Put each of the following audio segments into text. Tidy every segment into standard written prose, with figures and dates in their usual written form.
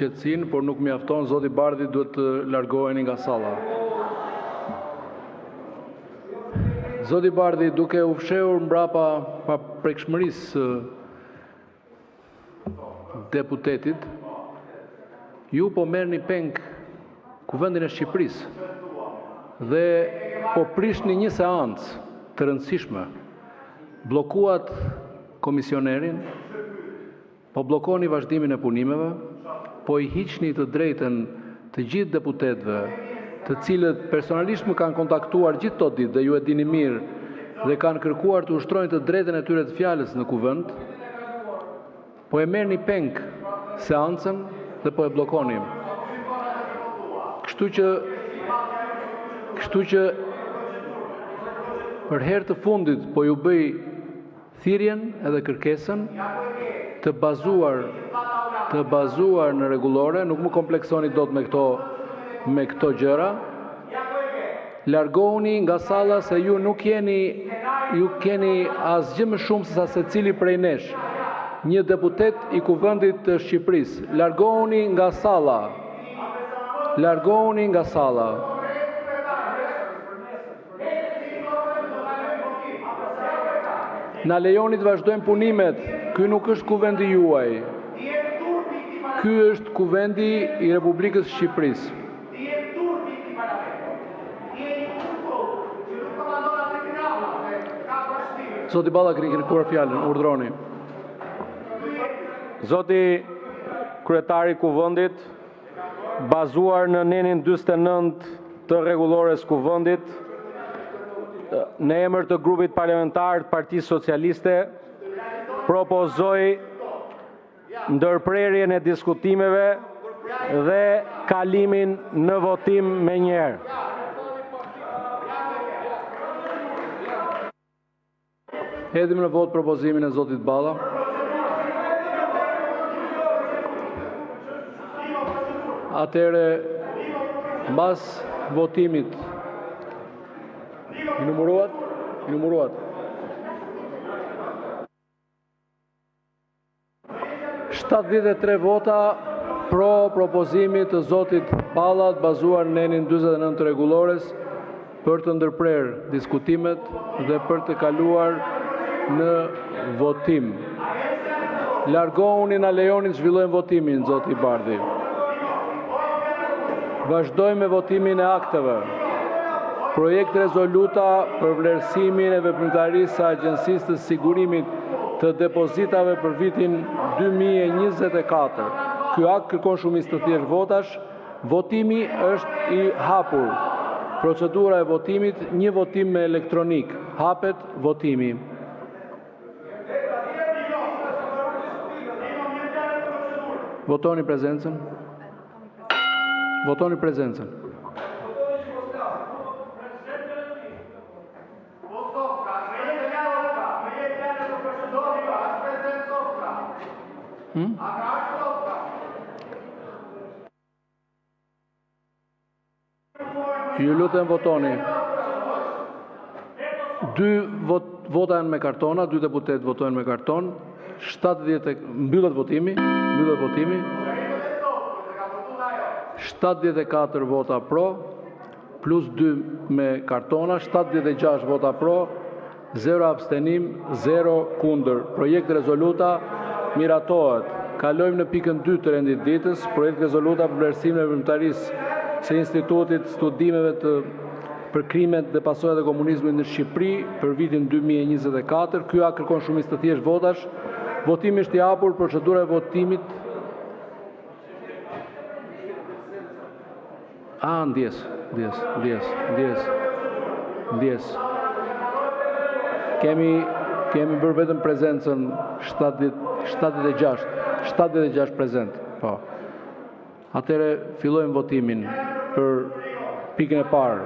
qetësinë, por nuk mjafton, zoti Bardhi duhet të largoheni nga salla. Zoti Bardhi, duke u fshehur mbrapa paprekshmërisë së deputetit, ju po merrni peng Kuvendin e Shqipërisë dhe po prishni një seancë të rëndësishme. Bllokuat komisionerin, po bllokoni vazhdimin e punimeve, po i hiqni të drejtën të gjithë deputetëve, të cilët personalisht më kanë kontaktuar gjithë këto ditë dhe ju e dini mirë dhe kanë kërkuar të ushtrojnë të drejtën e tyre të fjalës në kuvend, po e merrni peng seancën dhe po e bllokoni. Kështu që për herë të fundit po ju bëj thirrjen edhe kërkesën të bazuar në rregullore, nuk më kompleksoni dot me këto gjëra. Largohuni nga salla se ju nuk keni asgjë më shumë se sa secili prej nesh, një deputet i Kuvendit të Shqipërisë. Largohuni nga salla. Largohuni nga salla. Na lejoni të vazhdojmë punimet. Ky nuk është kuvendi juaj. Ky është kuvendi i Republikës Shqipërisë. Zoti Balla keni kërkuar fjalën, urdhroni. Zoti kryetari i kuvendit, bazuar në nenin 49 të rregullores kuvendit, në emër të grupit parlamentar të Partisë Socialiste, propozoj ndërprerjen e diskutimeve dhe kalimin në votim me njëherë. Hedhim në vot propozimin e zotit Balla. Atëherë, mbas votimit, i numëruat. 73 vota pro propozimit të zotit Balla të bazuar në nenin 49 të rregullores për të ndërprerë diskutimet dhe për të kaluar në votim. Largohuni, na lejoni të zhvillojmë votimin, zoti Bardhi. Vazhdojmë me votimin e akteve. Projekt rezoluta për vlerësimin e veprimtarisë së Agjencisë të Sigurimit të Depozitave për vitin 2024. Ky akt kërkon shumicë të thjeshtë votash. Votimi është i hapur. Procedura e votimit, një votim me elektronik. Hapet votimi. Votoni prezencën. Votoni prezencën. Ju lutem votoni. 2 vota janë me kartona, 2 deputet votojnë me karton. Mbyllet votimi. 74 vota pro, plus 2 me kartona, 76 vota pro, 0 abstenim, 0 kundër. Projekt rezoluta miratohet. Kalojmë në pikën 2 të rendit ditës, projekt rezoluta për vlerësimin e veprimtarisë së Institutit Studimeve për krimet dhe pasojat e komunizmit në Shqipëri për vitin 2024. Ky akt kërkon shumicë të thjeshtë votash. Votimi është i hapur, procedura e votimit. Ndjes. Kemi bërë vetëm prezencën 76 prezent. Po. Atëherë fillojmë votimin për pikën e parë.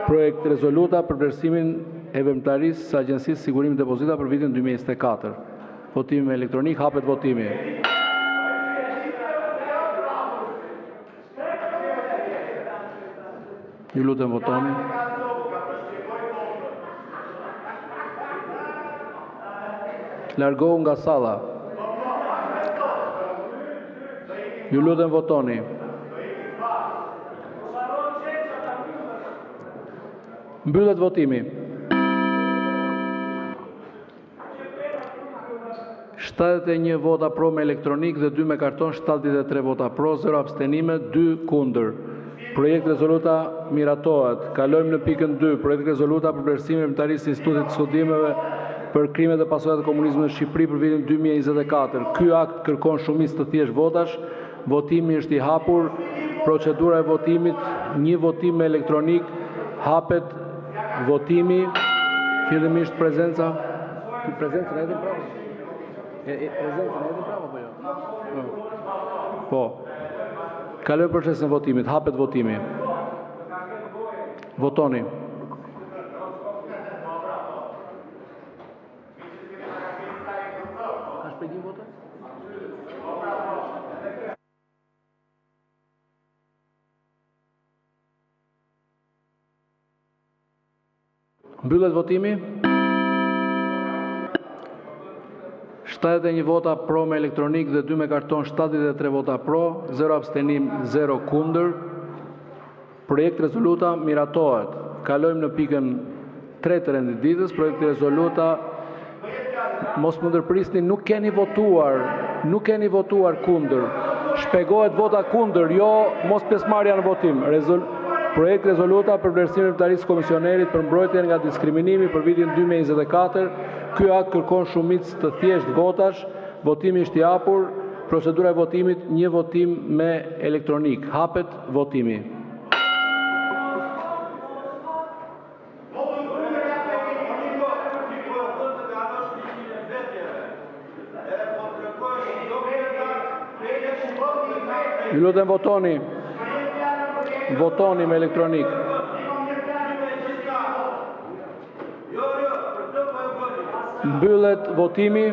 Projekt rezoluta për vlerësimin e veprimtarisë së Agjencisë Sigurimit të Depozitave për vitin 2024. Votimi elektronik, hapet votimi. Ju lutem votoni. Largohu nga salla. Ju lutem votoni. Mbyllet votimi. 71 vota pro me elektronik dhe 2 me karton, 73 vota pro, 0 abstenime, 2 kundër. Projekt rezoluta miratohet. Kalojmë në pikën 2. Projekt rezoluta për vlerësimin e veprimtarisë së Institutit të Studimeve për krimet dhe pasojat e komunizmit në Shqipëri për vitin 2024. Ky akt kërkon shumicë të thjeshtë votash. Votimi është i hapur. Procedura e votimit, një votim me elektronik. Hapet votimi. Fillimisht prezenca. Prezencën e edhe prapë. Prezencën e edhe prapë apo jo? Po. Kalojmë procesin e votimit. Hapet votimi. Votoni. Ka shpejtim votën? Mbyllet votimi. 71 vota pro me elektronik dhe 2 me karton, 73 vota pro, 0 abstenim, 0 kundër. Projekt rezoluta miratohet. Kalojmë në pikën 3 të rendit ditës. Projekt rezoluta, mos më ndërprisni, nuk keni votuar kundër. Shpegohet vota kundër, jo mos pjesëmarrja në votim. Projekt rezoluta për vlerësimin e veprimtarisë së komisionerit për mbrojtjen nga diskriminimi për vitin 2024. Ky akt kërkon shumicë të thjeshtë votash. Votimi është i hapur. Procedura e votimit, një votim me elektronik. Hapet votimi. Ju lutem votoni. Votoni me elektronik. Mbyllet votimi.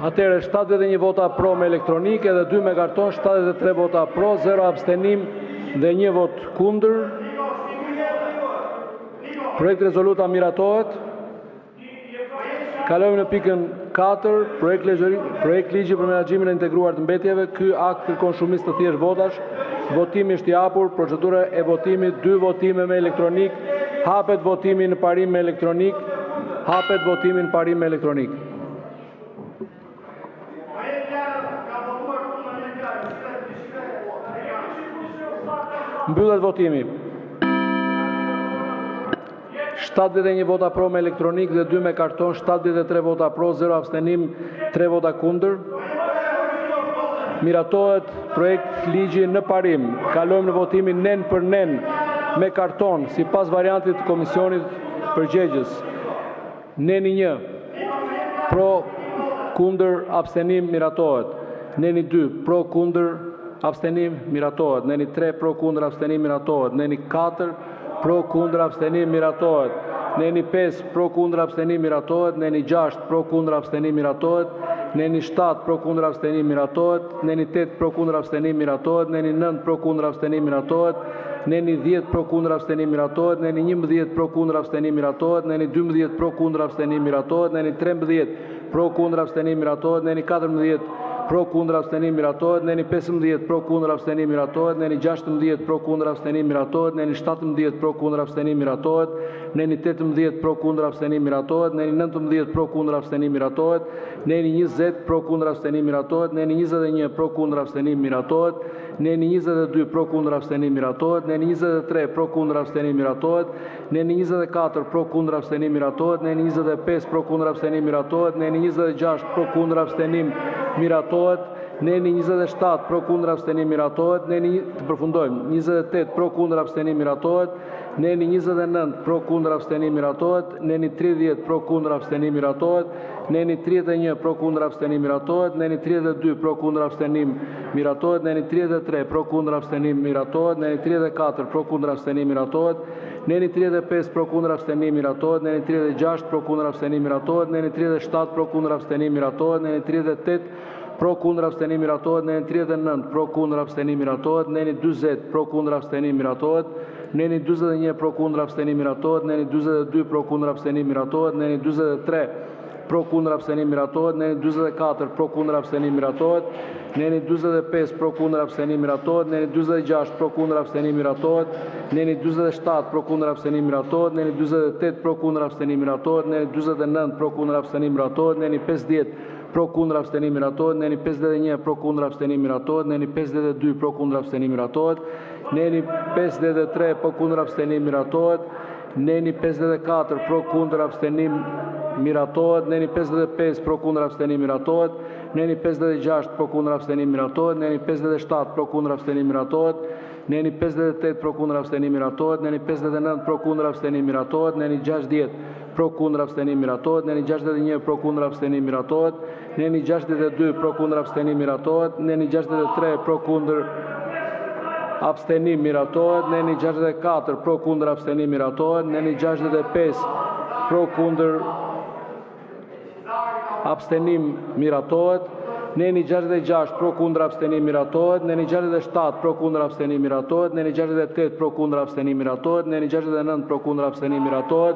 Atëherë 71 vota pro me elektronik edhe 2 me karton, 73 vota pro, 0 abstenim dhe 1 vot kundër. Projekt rezoluta miratohet. Kalojmë në pikën 4, projekt ligji për menaxhimin e integruar të mbetjeve. Ky akt kërkon shumicë të thjeshtë votash. Votimi është i hapur. Procedura e votimit, 2 votime me elektronik. Hapet votimi në parim me elektronik. Hapet votimi në parim me elektronik. Mbyllet votimi. 71 vota pro me elektronik dhe 2 me karton, 73 vota pro, 0 abstenim, 3 vota kundër. Miratohet projekt ligji në parim. Kalojmë në votimin nen për nen me karton, sipas variantit të komisionit përgjegjës. Neni 1, pro, kundër, abstenim, miratohet. Neni 2, pro, kundër, abstenim, miratohet. Neni 3, pro, kundër, abstenim, miratohet. Neni 4, pro, kundër, abstenim, miratohet. Neni 5, pro, kundër, abstenim, miratohet. Neni 6, pro, kundër, abstenim, miratohet. Neni 7, pro, kundër, abstenim, miratohet. Neni 8, pro, kundër, abstenim, miratohet. Neni 9, pro, kundër, abstenim, miratohet. Neni 10, pro, kundër, abstenim, miratohet. Neni 11, pro, kundër, abstenim, miratohet. Neni 12, pro, kundër, abstenim, miratohet. Neni 13, pro, kundër, abstenim, miratohet. Neni 14, pro, kundër, abstenim, miratohet. Neni 15, pro, kundër, abstenim, miratohet. Neni 16, pro, kundër, abstenim, miratohet. Neni 17, pro, kundër, abstenim, miratohet. Neni 18, pro, kundër, abstenim, miratohet. Neni 19, pro, kundër, abstenim, miratohet. Neni 20, pro, kundër, abstenim, miratohet. Neni 21, pro, kundër, abstenim, miratohet. Neni 22, pro, kundër, abstenim, miratohet. Neni 23, pro, kundër, abstenim, miratohet. Neni 24, pro, kundër, abstenim, miratohet. Neni 25, pro, kundër, abstenim, miratohet. Neni 26, pro, kundër, abstenim, miratohet. Neni 27, pro, kundër, abstenim, miratohet. Neni, të përfundojmë, 28, pro, kundër, abstenim, miratohet. Neni 29, pro, kundër, abstenim, miratohet. Neni 30, pro, kundër, abstenim, miratohet. Neni 31, pro, kundër, abstenim, miratohet. Neni 32, pro, kundër, abstenim, miratohet. Neni 33, pro, kundër, abstenim, miratohet. Neni 34, pro, kundër, abstenim, miratohet. Neni 35, pro, kundër, abstenim, miratohet. Neni 36, pro, kundër, abstenim, miratohet. Neni 37, pro, kundër, abstenim, miratohet. Neni 38, pro, kundër, abstenim, miratohet. Neni 39, pro, kundër, abstenim, miratohet. Neni 40, pro, kundër, abstenim, miratohet. Neni 41 pro kundër abstenim miratohet. Neni 42 pro kundër abstenim miratohet. Neni 43 pro kundër abstenim miratohet. Neni 44 pro kundër abstenim miratohet. Neni 45 pro kundër abstenim miratohet. Neni 46 pro kundër abstenim miratohet. Neni 47 pro kundër abstenim miratohet. Neni 48 pro kundër abstenim miratohet. Neni 49 pro kundër abstenim miratohet. Neni 50 pro kundër abstenim miratohet. Neni 51 pro kundër abstenim miratohet. Neni 52 pro kundër abstenim miratohet. Neni 53 pro kundër abstenim miratohet. Neni 54 pro kundër abstenim miratohet. Neni 55 pro kundër abstenim miratohet. Neni 56 pro kundër abstenim miratohet. Neni 57 pro kundër abstenim miratohet. Neni 58 pro kundër abstenim miratohet. Neni 59 pro kundër abstenim miratohet. Neni 60 pro kundër abstenim miratohet. Neni 61 pro kundër abstenim miratohet. Neni 62 pro kundër abstenim miratohet. Neni 63 pro kundër abstenim miratohet. Neni 64 pro kundër abstenim miratohet. Neni 65 pro kundër abstenim miratohet. Neni 66 pro kundër abstenim miratohet. Neni 67 pro kundër abstenim miratohet. Neni 68 pro kundër abstenim miratohet. Neni 69 pro kundër abstenim miratohet.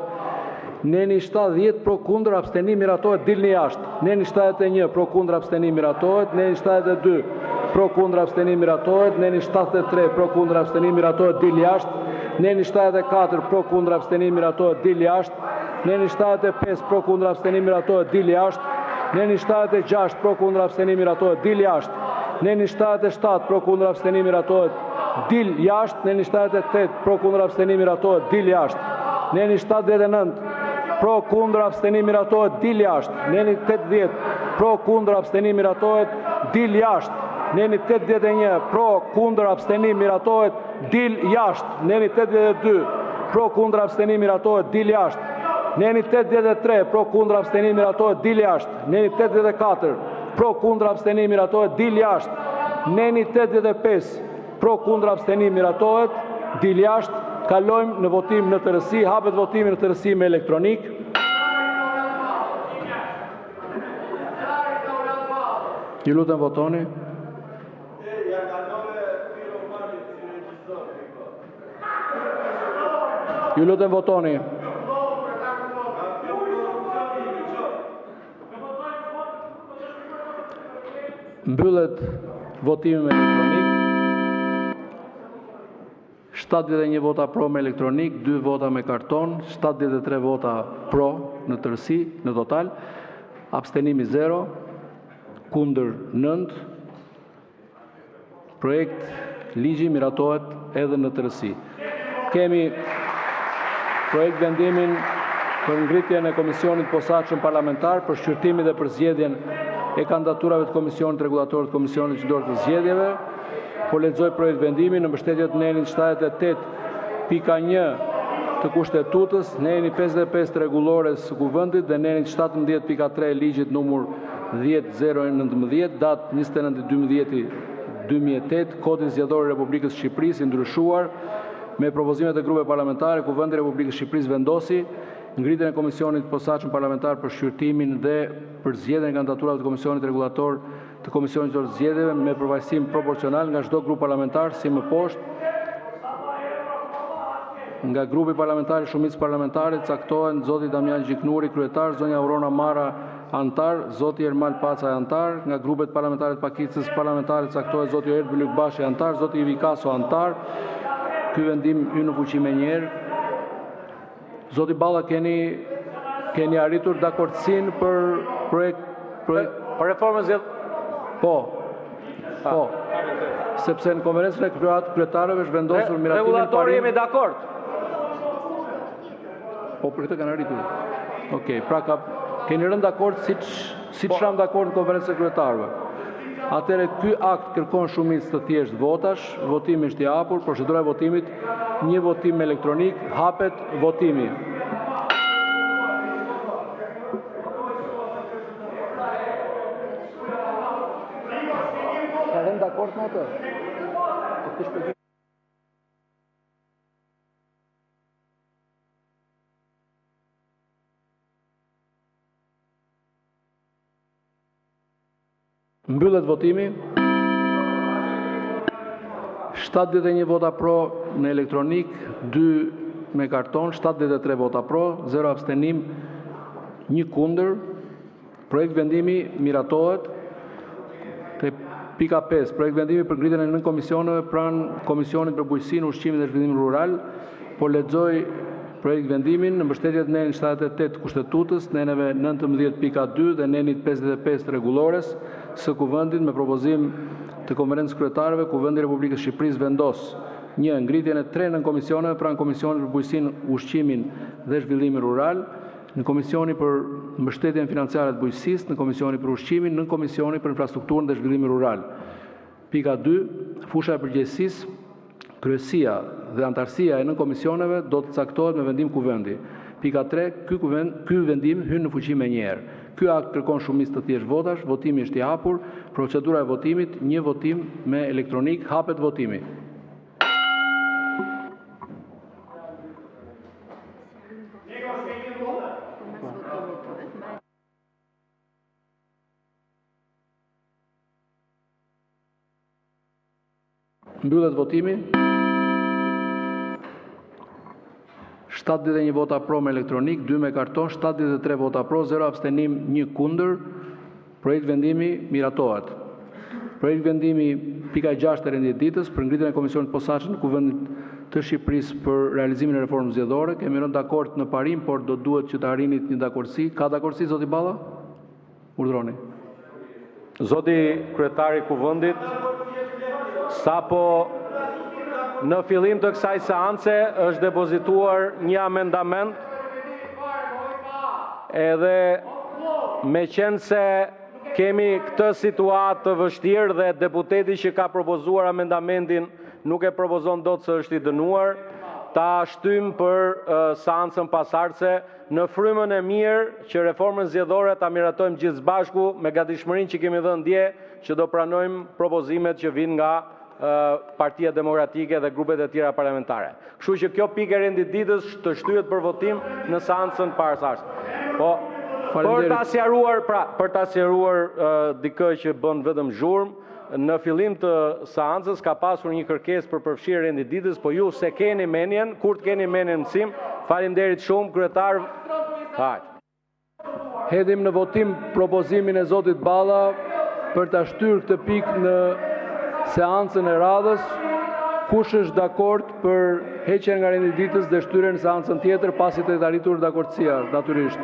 Neni 70 pro kundër abstenim miratohet, dilni jashtë. Neni 71 pro kundër abstenim miratohet. Neni 72 pro kundër abstenim miratohet. Neni 73 pro kundër abstenim miratohet, dil jashtë. Neni 74 pro kundër abstenim miratohet, dil jashtë. Neni 75 pro kundër abstenim miratohet, dil jashtë. Neni 76 pro kundër abstenim miratohet, dil jashtë. Neni 77 pro kundër abstenim miratohet, dil jashtë. Neni 78 pro kundër abstenim miratohet, dil jashtë. Neni 79 pro kundër abstenim miratohet, dil jashtë. Neni 80 pro kundër abstenim miratohet, dil jashtë. Neni 81 pro kundër abstenim miratohet, dil jashtë. Neni 82 pro kundër abstenim miratohet, dil jashtë. Neni 83 pro kundër abstenim miratohet, dil jashtë. Neni 84 pro kundër abstenim miratohet, dil jashtë. Neni 85 pro kundër abstenim miratohet, dil jashtë. Kalojmë në votim në tërësi, hapet votimi në tërësi me elektronik. Ju lutem votoni. Ju lutem votoni. Mbyllet votimi me elektronik. 71 vota pro me elektronik, 2 vota me karton, 73 vota pro në tërësi, në total, abstenimi 0, kundër 9, projekt ligji miratohet edhe në tërësi. Kemi projekt vendimin për ngritjen e komisionit posaçëm parlamentar për shqyrtimin dhe për zgjedhjen e kandidaturave të komisionit rregullator të komisionit qendror të zgjedhjeve. Po lexoj projekt vendimi në mbështetje të nenit 78.1 të kushtetutës, nenit 55 të rregullores së kuvendit dhe nenit 17.3 ligjit numër 10.019, datë 29.12.2008, Kodin Zgjedhor i Republikës së Shqipërisë i ndryshuar me propozimet e grupeve parlamentare, Kuvendi i Republikës së Shqipërisë vendosi ngritjen e komisionit posaçëm parlamentar për shqyrtimin dhe për zgjedhjen e kandidaturave të komisionit rregullator të komisionit të zgjedhjeve me përfaqësim proporcional nga çdo grup parlamentar si më poshtë. Nga grupi parlamentar i shumicës parlamentare caktohen zoti Damian Gjiknuri kryetar, zonja Aurora Mara antar, zoti Ermal Paca antar. Nga grupet parlamentare të pakicës parlamentare caktohet zoti Erd Bylykbashi antar, zoti Ivi Kaso antar. Ky vendim hyn në fuqi më njëherë. Zoti Balla, keni arritur dakordsinë për Për reformën zgjedhore? Po. Sepse në konferencën e kryetarëve është vendosur miratimin Rregullatori jemi dakord. Po për këtë kanë arritur. Okej, pra keni rënë dakord siç ram dakord në konferencën e kryetarëve. Atëherë ky akt kërkon shumicë të thjeshtë votash, votimi është i hapur, procedura e votimit, një votim elektronik, hapet votimi. Ka rënë dakord me atë? Mbyllet votimi. 71 vota pro në elektronik, 2 me karton, 73 vota pro, 0 abstenim, 1 kundër. Projekt vendimi miratohet. Te pika 5, projekt vendimi për ngritjen e nën komisioneve pranë Komisionit për Bujqësinë, Ushqimin dhe Zhvillimin Rural. Po lexoj projekt vendimin në mbështetje të nenit 78 kushtetutës, neneve 19.2 dhe nenit 55 rregullores së Kuvendit me propozim të Konferencës Kryetarëve, Kuvendi i Republikës së Shqipërisë vendos 1. Ngritjen e 3 nën komisioneve pranë Komisionit për Bujqësinë, Ushqimin dhe Zhvillimin Rural, në Komisioni për mbështetjen financiare të bujqësisë, në Komisioni për ushqimin, në Komisioni për infrastrukturën dhe zhvillimin rural. Pika 2, fusha e përgjegjësisë, kryesia dhe antarësia e nën komisioneve do të caktohet me vendim kuvendi. Pika 3, ky vendim hyn në fuqi menjëherë. Ky akt kërkon shumicë të thjeshtë votash, votimi është i hapur, procedura e votimit, një votim me elektronik, hapet votimi. Mbyllet votimi. 71 vota pro me elektronik, 2 me karton, 73 vota pro, 0 abstenim, 1 kundër. Projekt vendimi miratohet. Projekt vendimi pika 6 e rendit ditës për ngritjen e komisionit posaçëm në Kuvendit të Shqipërisë për realizimin e reformës zgjedhore. Kemi rënë dakord në parim, por do duhet që të arrinit një dakordsi. Ka dakordsi, zoti Balla? Urdhroni. Zoti kryetari i Kuvendit, sapo në fillim të kësaj seance është depozituar një amendament, edhe me qenë se kemi këtë situatë të vështirë dhe deputeti që ka propozuar amendamentin nuk e propozon dot se është i dënuar, ta shtym për seancën pasardhëse në frymën e mirë që reformën zgjedhore ta miratojmë gjithë së bashku me gatishmërinë që kemi dhënë dje që do pranojmë propozimet që vijnë nga Partia Demokratike dhe grupet e tjera parlamentare. Kështu që kjo pikë e rendit ditës të shtyhet për votim në seancën parasardhëse. Po, për ta sqaruar dikë që bën vetëm zhurmë, në fillim të seancës ka pasur një kërkesë për përfshirje rendit ditës, po ju se keni menjen, kur të keni menjen mësim, faleminderit shumë kryetar. Hedhim në votim propozimin e zotit Balla për ta shtyrë këtë pikë në seancën e radhës. Kush është dakord për heqjen nga rendi ditës dhe shtyrjen në seancën tjetër pasi të arritur dakordësia, natyrisht.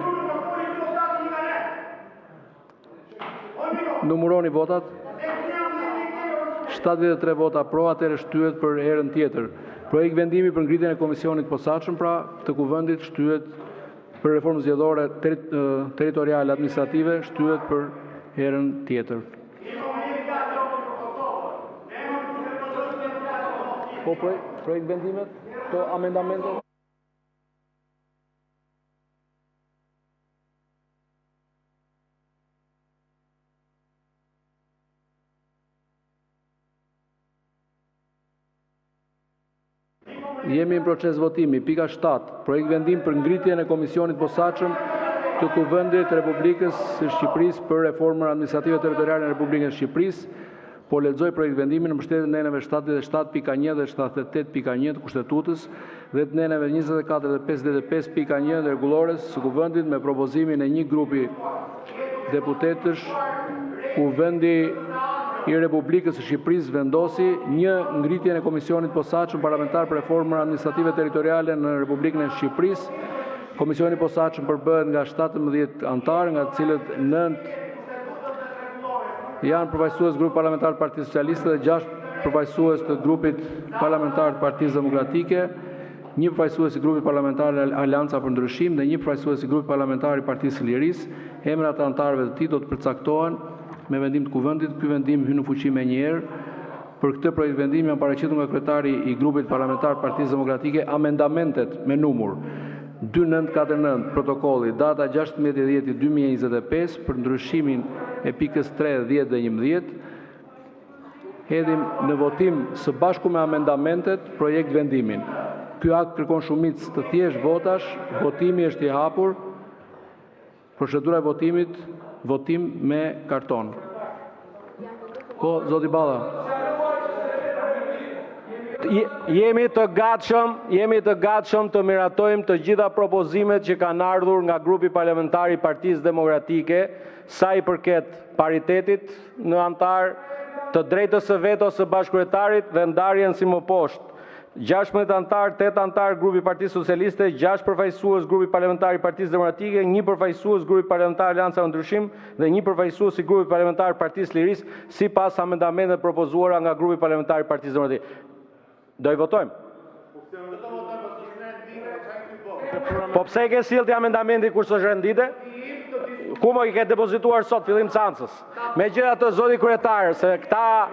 Numëroni votat. 73 vota pro, atëherë shtyhet për herën tjetër. Projekt vendimi për ngritjen e komisionit posaçëm pra të Kuvendit shtyhet për reformën zgjedhore territoriale administrative, shtyhet për herën tjetër. Po projekt vendimet, to amendamentet. Jemi në proces votimi. Pika 7. Projekt vendim për ngritjen e komisionit posaçëm të Kuvendit Republikës së Shqipërisë për reformën administrative territoriale në Republikën e Shqipërisë. Po lexoj projekt vendimin në mbështetje të neneve 77.1 dhe 78.1 të kushtetutës dhe të neneve 24 dhe 55.1 dhe rregullores së Kuvendit me propozimin e një grupi deputetësh. Kuvendi i Republikës së Shqipërisë vendosi 1. Ngritjen e komisionit posaçëm parlamentar për reformën administrative territoriale në Republikën e Shqipërisë. Komisioni posaçëm përbëhet nga 17 antarë, nga të cilët 9 janë përfaqësues grupit parlamentar të Partisë Socialiste dhe 6 përfaqësues të grupit parlamentar të Partisë Demokratike, 1 përfaqësues i grupit parlamentar Aleanca për Ndryshim dhe 1 përfaqësues i grupit parlamentar i Partisë së Lirisë. Emrat e antarëve të tij do të përcaktohen me vendim të Kuvendit. Ky vendim hyn në fuqi menjëherë. Për këtë projekt vendimi janë paraqitur nga kryetari i grupit parlamentar të Partisë Demokratike amendamentet me numër 2949 protokolli data 16/10/2025 për ndryshimin e pikës 3, 10 dhe 11. Hedhim në votim së bashku me amendamentet projekt vendimin. Ky akt kërkon shumicë të thjeshtë votash, votimi është i hapur. Procedura e votimit, votim me karton. Po, zoti Balla. Jemi të gatshëm të miratojmë të gjitha propozimet që kanë ardhur nga grupi parlamentar i Partisë Demokratike, sa i përket paritetit në antar, të drejtës së vetos së bashkëkryetarit dhe ndarjen si më poshtë. 16 antar, 8 antar grupi Partisë Socialiste, 6 përfaqësues grupi parlamentar i Partisë Demokratike, 1 përfaqësues grupi parlamentar Aleanca për Ndryshim dhe 1 përfaqësues i grupi parlamentar Partisë Lirisë, sipas amendamenteve propozuara nga grupi parlamentar i Partisë Demokratike. Do i votojmë? Po pse ke silti amendamenti kur s'është rendite? Ku më i ke depozituar sot fillim seancës? Megjithatë, zoti kryetar, se këta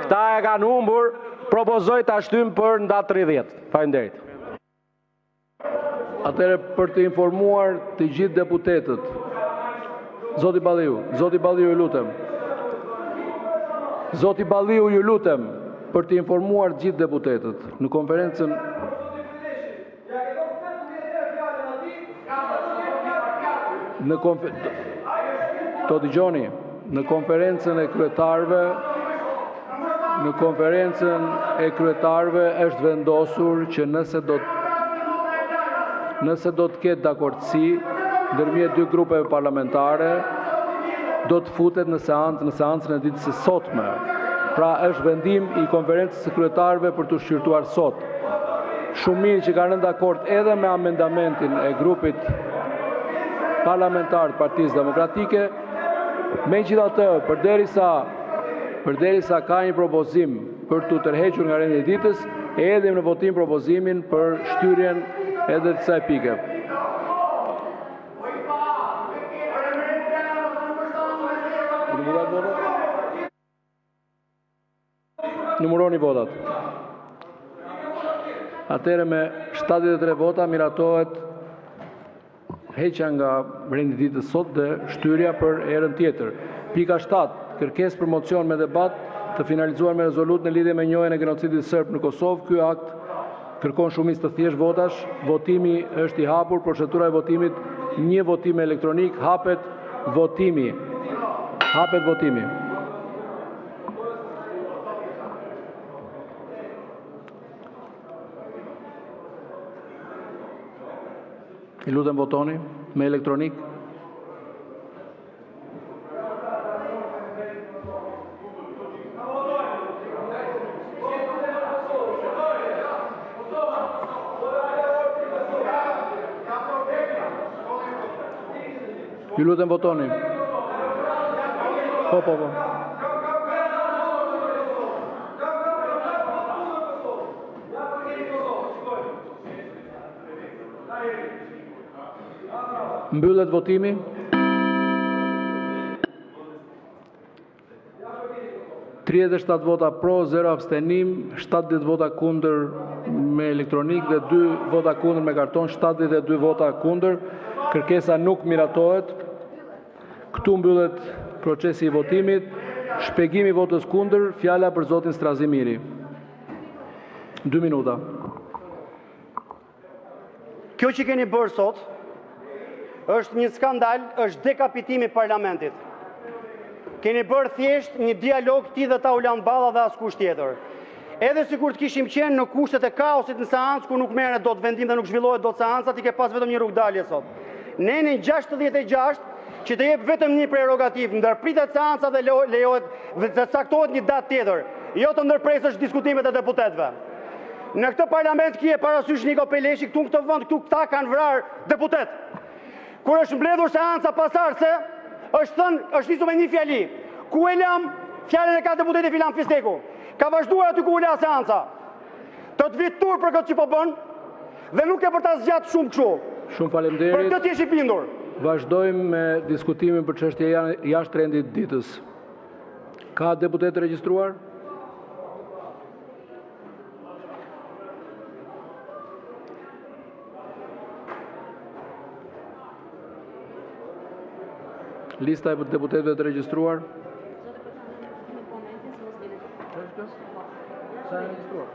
e kanë humbur, propozoj ta shtym për datë 30. Faleminderit. Atëherë për të informuar të gjithë deputetët. Zoti Balliu, ju lutem. Zoti Balliu, ju lutem për të informuar të gjithë deputetët në konferencën të dëgjoni, në konferencën e kryetarëve është vendosur që nëse do të ketë dakordsi ndërmjet dy grupeve parlamentare, do të futet në seancën e ditës së sotme. Pra është vendim i konferencës së kryetarëve për të shqyrtuar sot. Shumë mirë që kanë rënë dakord edhe me amendamentin e grupit parlamentar të Partisë Demokratike. Megjithatë, përderisa ka një propozim për të tërhequr nga rendi i ditës, e hedhim në votim propozimin për shtyrjen edhe të kësaj pike. Numëroni votat. Atëherë me 73 vota miratohet heqja nga rendi i ditës sot dhe shtyrja për herën tjetër. Pika 7. Kërkesë për mocion me debat të finalizuar me rezolut në lidhje me njohjen e genocidit serb në Kosovë. Ky akt kërkon shumicë të thjeshtë votash. Votimi është i hapur. Procedura e votimit, një votim elektronik. Hapet votimi. I lutem votoni me elektronik. Ju lutem votoni. Po. Mbyllet votimi. Tridhjetë vota pro, 0 abstenim, 70 vota kundër me elektronik dhe 2 vota kundër me karton, 72 vota kundër. Kërkesa nuk miratohet. Këtu mbyllet procesi i votimit. Shpjegimi i votës kundër, fjala për zotin Strazimiri. 2 minuta. Kjo që keni bërë sot është një skandal, është dekapitimi i parlamentit. Keni bërë thjesht një dialog ti dhe ta ulan balla dhe askush tjetër. Edhe sikur të kishim qenë në kushtet e kaosit në seancë ku nuk merret dot vendim dhe nuk zhvillohet dot seanca, ti ke pas vetëm një rrugdalje sot. Neni 66 që të jep vetëm një prerogativ, ndërpritet seanca dhe lejohet të caktohet një datë tjetër, jo të ndërpresësh diskutimet e deputetëve. Në këtë parlament ki e parasysh Niko Peleshi, këtu në këtë vend, këta kanë vrarë deputet. Kur është mbledhur seanca pasardhëse, është nisur me një fjali. Ku e lam, fjalën e ka deputeti Filan Fisteku. Ka vazhduar aty ku u la seanca. Të të vitë tur për këtë që po bën, dhe nuk e për ta zgjatë shumë kështu. Shumë faleminderit. Për këtë t'jesh i bindur. Vazhdojmë me diskutimin për çështje jashtë rendit ditës. Ka deputet të regjistruar? Lista e deputetëve të regjistruar? Sa e regjistruar?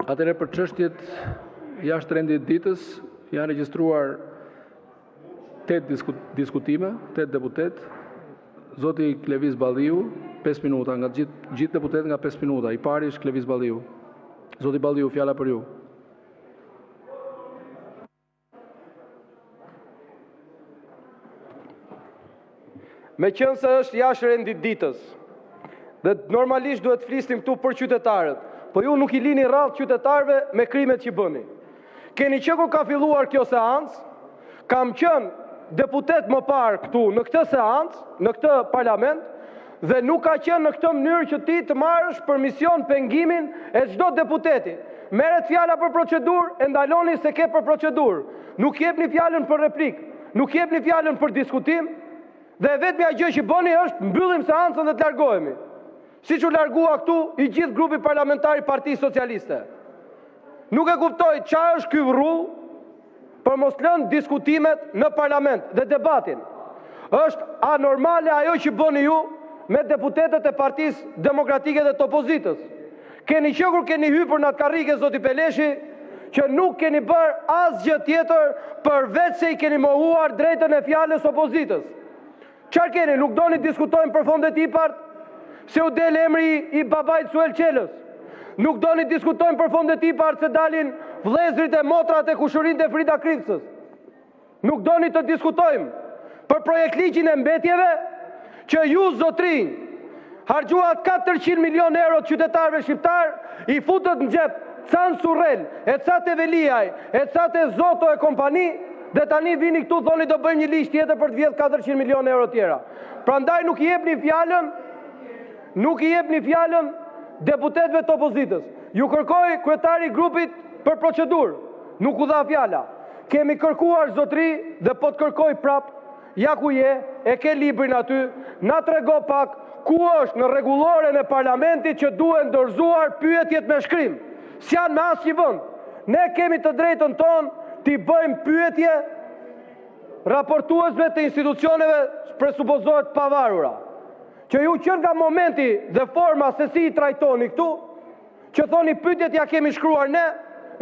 Atëherë për çështjet jashtë rendit ditës janë regjistruar 8 diskutime, 8 deputet. Zoti Klevis Balliu, 5 minuta, nga gjithë deputet nga 5 minuta. I pari është Klevis Balliu. Zoti Balliu, fjala për ju. Me qënë se është jashtë rendit ditës, dhe normalisht duhet flisnim këtu për qytetarët, po ju nuk I lini rradh qytetarëve me krimet që bëni. Keni që kur ka filluar kjo seancë, kam qenë deputet më parë këtu në këtë seancë, në këtë parlament, dhe nuk ka qenë në këtë mënyrë që ti të marrësh për mision pengimin e çdo deputeti. Merret fjala për procedurë, e ndaloni se ke për procedurë. Nuk jepni fjalën për replik, nuk jepni fjalën për diskutim, dhe vetmja gjë që bëni është mbyllim seancën dhe të largohemi. Siç u largua këtu I gjithë grupi parlamentar I Partisë Socialiste. Nuk e kuptoj çfarë është ky rrull për mos lënë diskutimet në parlament dhe debatin. Është anormale ajo që bëni ju me deputetët e Partisë Demokratike dhe të opozitës. Keni qekur keni hyrë në atë karrike zoti Peleshi, që nuk keni bërë asgjë tjetër përveç se I keni mohuar drejtën e fjalës opozitës. Çfarë keni? Nuk doni diskutojmë për fondet IPART, se u del emri I babait Suel Qelës. Nuk doni diskutojmë për fondet IPART se dalin vëllezërit e motrat e kushërinë e Frida Kripsës. Nuk doni të diskutojmë për projekt ligjin e mbetjeve që ju zotrinj harxuat 400 milion euro të qytetarëve shqiptar, I futët në xhep Can Surrel, e ca te Veliaj, e ca te Zoto e kompani, dhe tani vini këtu thoni do bëjmë një ligj tjetër për të vjedhur 400 milion euro tjera. Prandaj nuk I jepni fjalën deputetëve të opozitës. Ju kërkoi kryetari I grupit për procedurë, nuk u dha fjala. Kemi kërkuar zotri dhe po të kërkoj prap, ja ku je, e ke librin aty, na trego pak ku është në rregulloren e parlamentit që duhen dorëzuar pyetjet me shkrim. S'janë me asnjë vend. Ne kemi të drejtën tonë t'i bëjmë pyetje raportuesve të institucioneve presupozohet pavarura. Që ju që nga momenti dhe forma se si I trajtoni këtu, që thoni pyetjet ja kemi shkruar ne,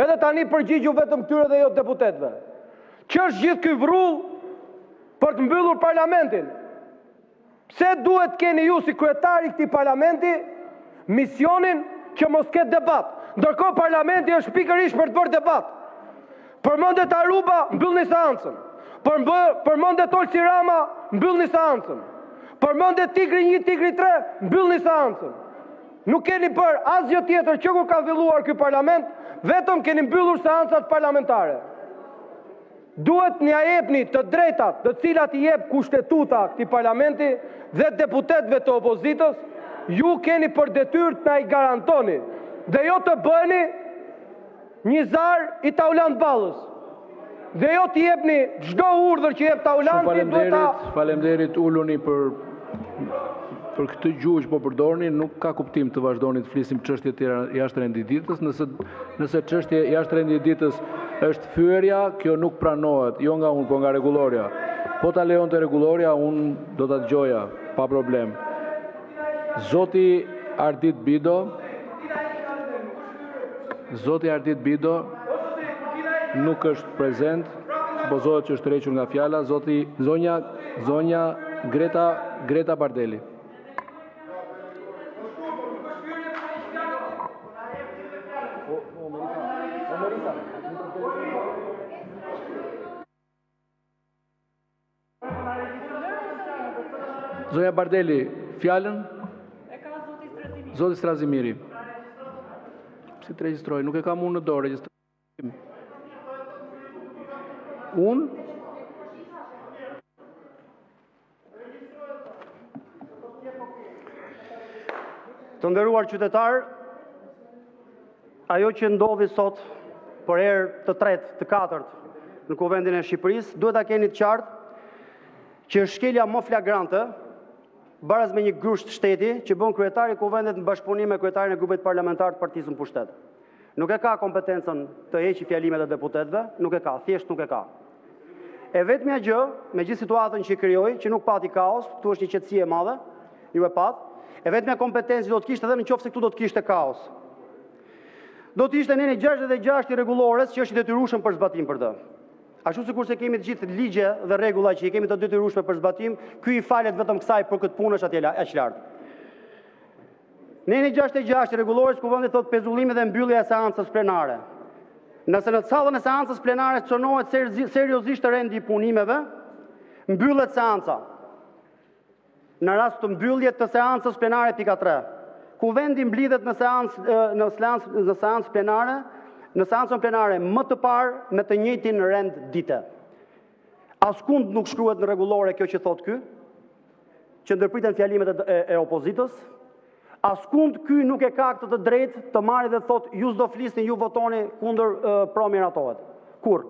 edhe tani përgjigju vetëm këtyre dhe jo deputetëve. Që është gjithë ky vrull për të mbyllur parlamentin? Pse duhet keni ju si kryetari këtij parlamenti misionin që mos ketë debat, ndërkohë parlamenti është pikërisht për të bërë debat. Përmendet Aruba, mbyllni seancën. Përmendet Olsi Rama, mbyllni seancën. Përmendet Tigri 1, Tigri 3, mbyllni seancën. Nuk keni bërë asgjë tjetër që kur ka filluar ky parlament, vetëm keni mbyllur seancat parlamentare. Duhet t'ia jepni të drejtat të cilat I jep kushtetuta këtij parlamenti dhe deputetëve të opozitës, ju keni për detyrë të na I garantoni dhe jo të bëheni një zar I Taulant Ballës. Dhe jo t'i jepni çdo urdhër që jep Taulanti duhet ta. Faleminderit, uluni për këtë gjuhë që po përdorni, nuk ka kuptim të vazhdoni të flisim çështje të tjera jashtë rendit ditës, nëse çështje jashtë rendit ditës është fyerja, kjo nuk pranohet, jo nga unë, po nga rregulloria. Po ta lejonte rregulloria, unë do ta dëgjoja pa problem. Zoti Ardit Bido nuk është prezent, supozohet që është tërhequr nga fjala. Zonja Greta Bardeli. Zonja Bardeli, fjalën? E ka zoti Strazimiri. Zoti Strazimiri. Si të regjistroj, nuk e kam unë në dorë, regjistroj. Unë? Të nderuar qytetar, ajo që ndodhi sot për herë të tretë, të katërt në Kuvendin e Shqipërisë, duhet ta keni të qartë që është shkelja më flagrante baraz me një grusht shteti që bën kryetari I Kuvendit në bashkëpunim me kryetarin e grupit parlamentar të Partisë në pushtet. Nuk e ka kompetencën të heqë fjalimet e deputetëve, nuk e ka, thjesht nuk e ka. E vetmja gjë, me gjithë situatën që I krijoi, që nuk pati kaos, këtu është një qetësi e madhe, ju e pat, e vetmja kompetencë do të kishte edhe në qoftë se këtu do të kishte kaos. do të ishte nene 66 i rregullores që është i detyrueshëm për zbatim për të. Ashtu sikur se kemi të gjithë ligje dhe rregulla që i kemi të detyrueshme për zbatim, ky i falet vetëm kësaj për këtë punë është atje aq lart. Nene 66 i rregullores kuvendi thot pezullimi dhe mbyllja e seancës plenare. Nëse në sallën e seancës plenare çonohet seriozisht rendi i punimeve, mbyllet seanca. Në rast të mbylljes të seancës plenare pika 3. Kuvendi mblidhet në seancën plenare më të parë me të njëjtin rend dite. Askund nuk shkruhet në rregullore kjo që thot ky, që ndërpriten fjalimet e opozitës. Askund ky nuk e ka këtë të drejtë të marrë dhe thot ju s'do flisni, ju votoni kundër pro miratohet. Kur?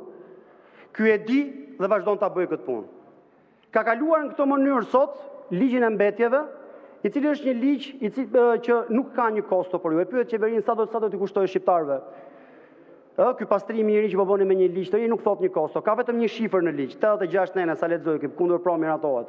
Ky e di dhe vazhdon ta bëjë këtë punë. Ka kaluar në këtë mënyrë sot ligjin e mbetjeve, i cili është një ligj që nuk ka një kosto për ju. E pyet qeverinë sa do t'i kushtojë shqiptarëve. Ky pastrimi i ri që po bëni me një ligj të ri nuk thot një kosto. Ka vetëm një shifër në ligj, 86 nene sa lexoj kundër pro miratohet.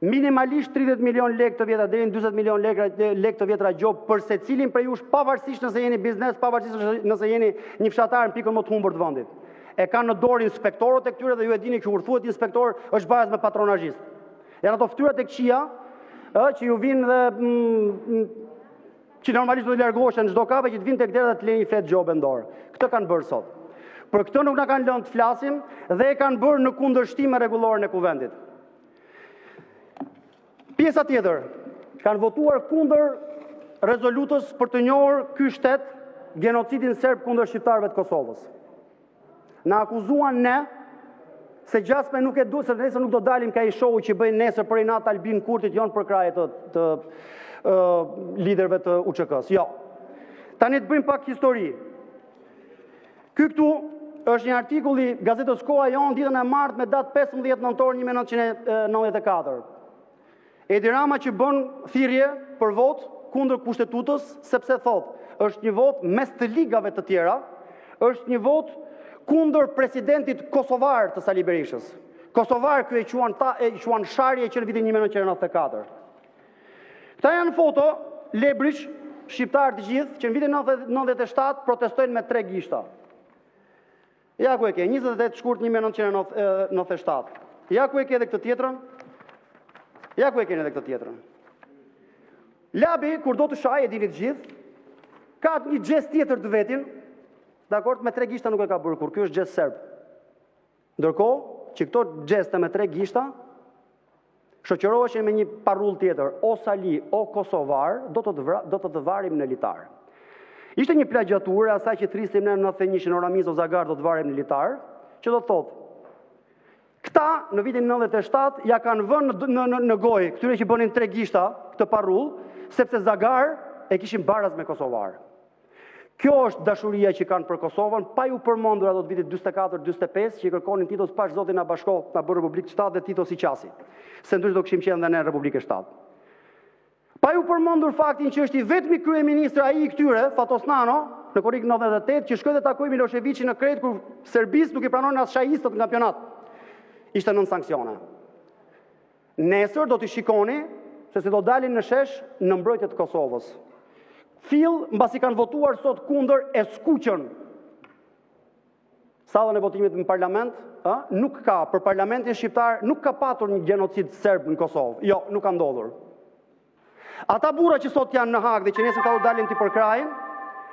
Minimalisht 30 milion lekë të vjetra deri në 40 milion lekë të vjetra gjob për secilin prej jush, pavarësisht nëse jeni biznes, pavarësisht nëse jeni një fshatar në pikën më të humbur të vendit. E kanë në dorë inspektorët e këtyre dhe ju e dini që kur thuhet inspektor është bazë me patronazhist. Janë ato fytyrat e këqija, që ju vinë dhe që normalisht do të largoheshin çdo kafe që të vinë tek dera dhe të lejnë një flet gjobe në dorë. Këtë kanë bërë sot. Për këtë nuk na kanë lënë të flasim dhe e kanë bërë në kundërshtim me rregulloren e kuvendit. Pjesa tjetër, kanë votuar kundër rezolutës për të njohur ky shtet genocidin serb kundër shqiptarëve të Kosovës. Na akuzuan ne se gjasme nuk e du, se nesër nuk do dalim ka i shohu që bëjnë nesër për Inat Albin Kurtit, jonë për kraje të liderëve të UÇK-s. Jo. Tani të bëjmë pak histori. Ky këtu është një artikull i gazetës Koha Jon ditën e martë me datë 15 nëntor 1994. Edi Rama që bën thirrje për vot kundër kushtetutës sepse thot, është një vot mes të ligave të tjera, është një vot kundër presidentit kosovar të Sali Berishës. Kosovar ky e quan sharje që në vitin 1994. Këta janë foto lebrish shqiptar të gjithë që në vitin 1997 protestojnë me 3 gishta. Ja ku e ke, 28 shkurt 1997. Ja ku e ke edhe këtë tjetrën. Ja ku e keni edhe këtë tjetrën. Labi, kur do të shaj, e dini të gjithë, ka një gjest tjetër të vetin, dakord, me 3 gishta nuk e ka bërë kur, kjo është gjest serb. Ndërkohë, që këto gjeste me 3 gishta, shoqëroheshin me një parull tjetër, o Sali, o Kosovar, do të varim në litar. Ishte një plagjaturë, asaj që thrisim në 91 në Ramiz o Zagar do të varim në litar, që do të thotë, këta në vitin 97 ja kanë vënë në gojë këtyre që bënin 3 gishta këtë parull, sepse Zagar e kishin baraz me Kosovar. Kjo është dashuria që kanë për Kosovën, pa ju përmendur ato të vitit 44-45 që i kërkonin Titos pash zotin na bashkoh na bë Republikë 7 dhe Tito si qasi. Se ndryshe do kishim qenë dhe ne në Republikë 7. Pa ju përmendur faktin që është i vetmi kryeministër ai i këtyre, Fatosnano, në korrik 98 që shkoi dhe takoi Miloševićin në Kret kur serbistë nuk i pranonin as shajistët në kampionat. Ishte nën sanksione. Nesër do t'i shikoni se si do dalin në shesh në mbrojtje të Kosovës. Fill, mbasi kanë votuar sot kundër e skuqën. Sallën e votimit në parlament, nuk ka, për parlamentin shqiptar, nuk ka patur një genocid serb në Kosovë. Jo, nuk ka ndodhur. Ata burra që sot janë në Hag dhe që nesër ka do dalin t'i përkrajin,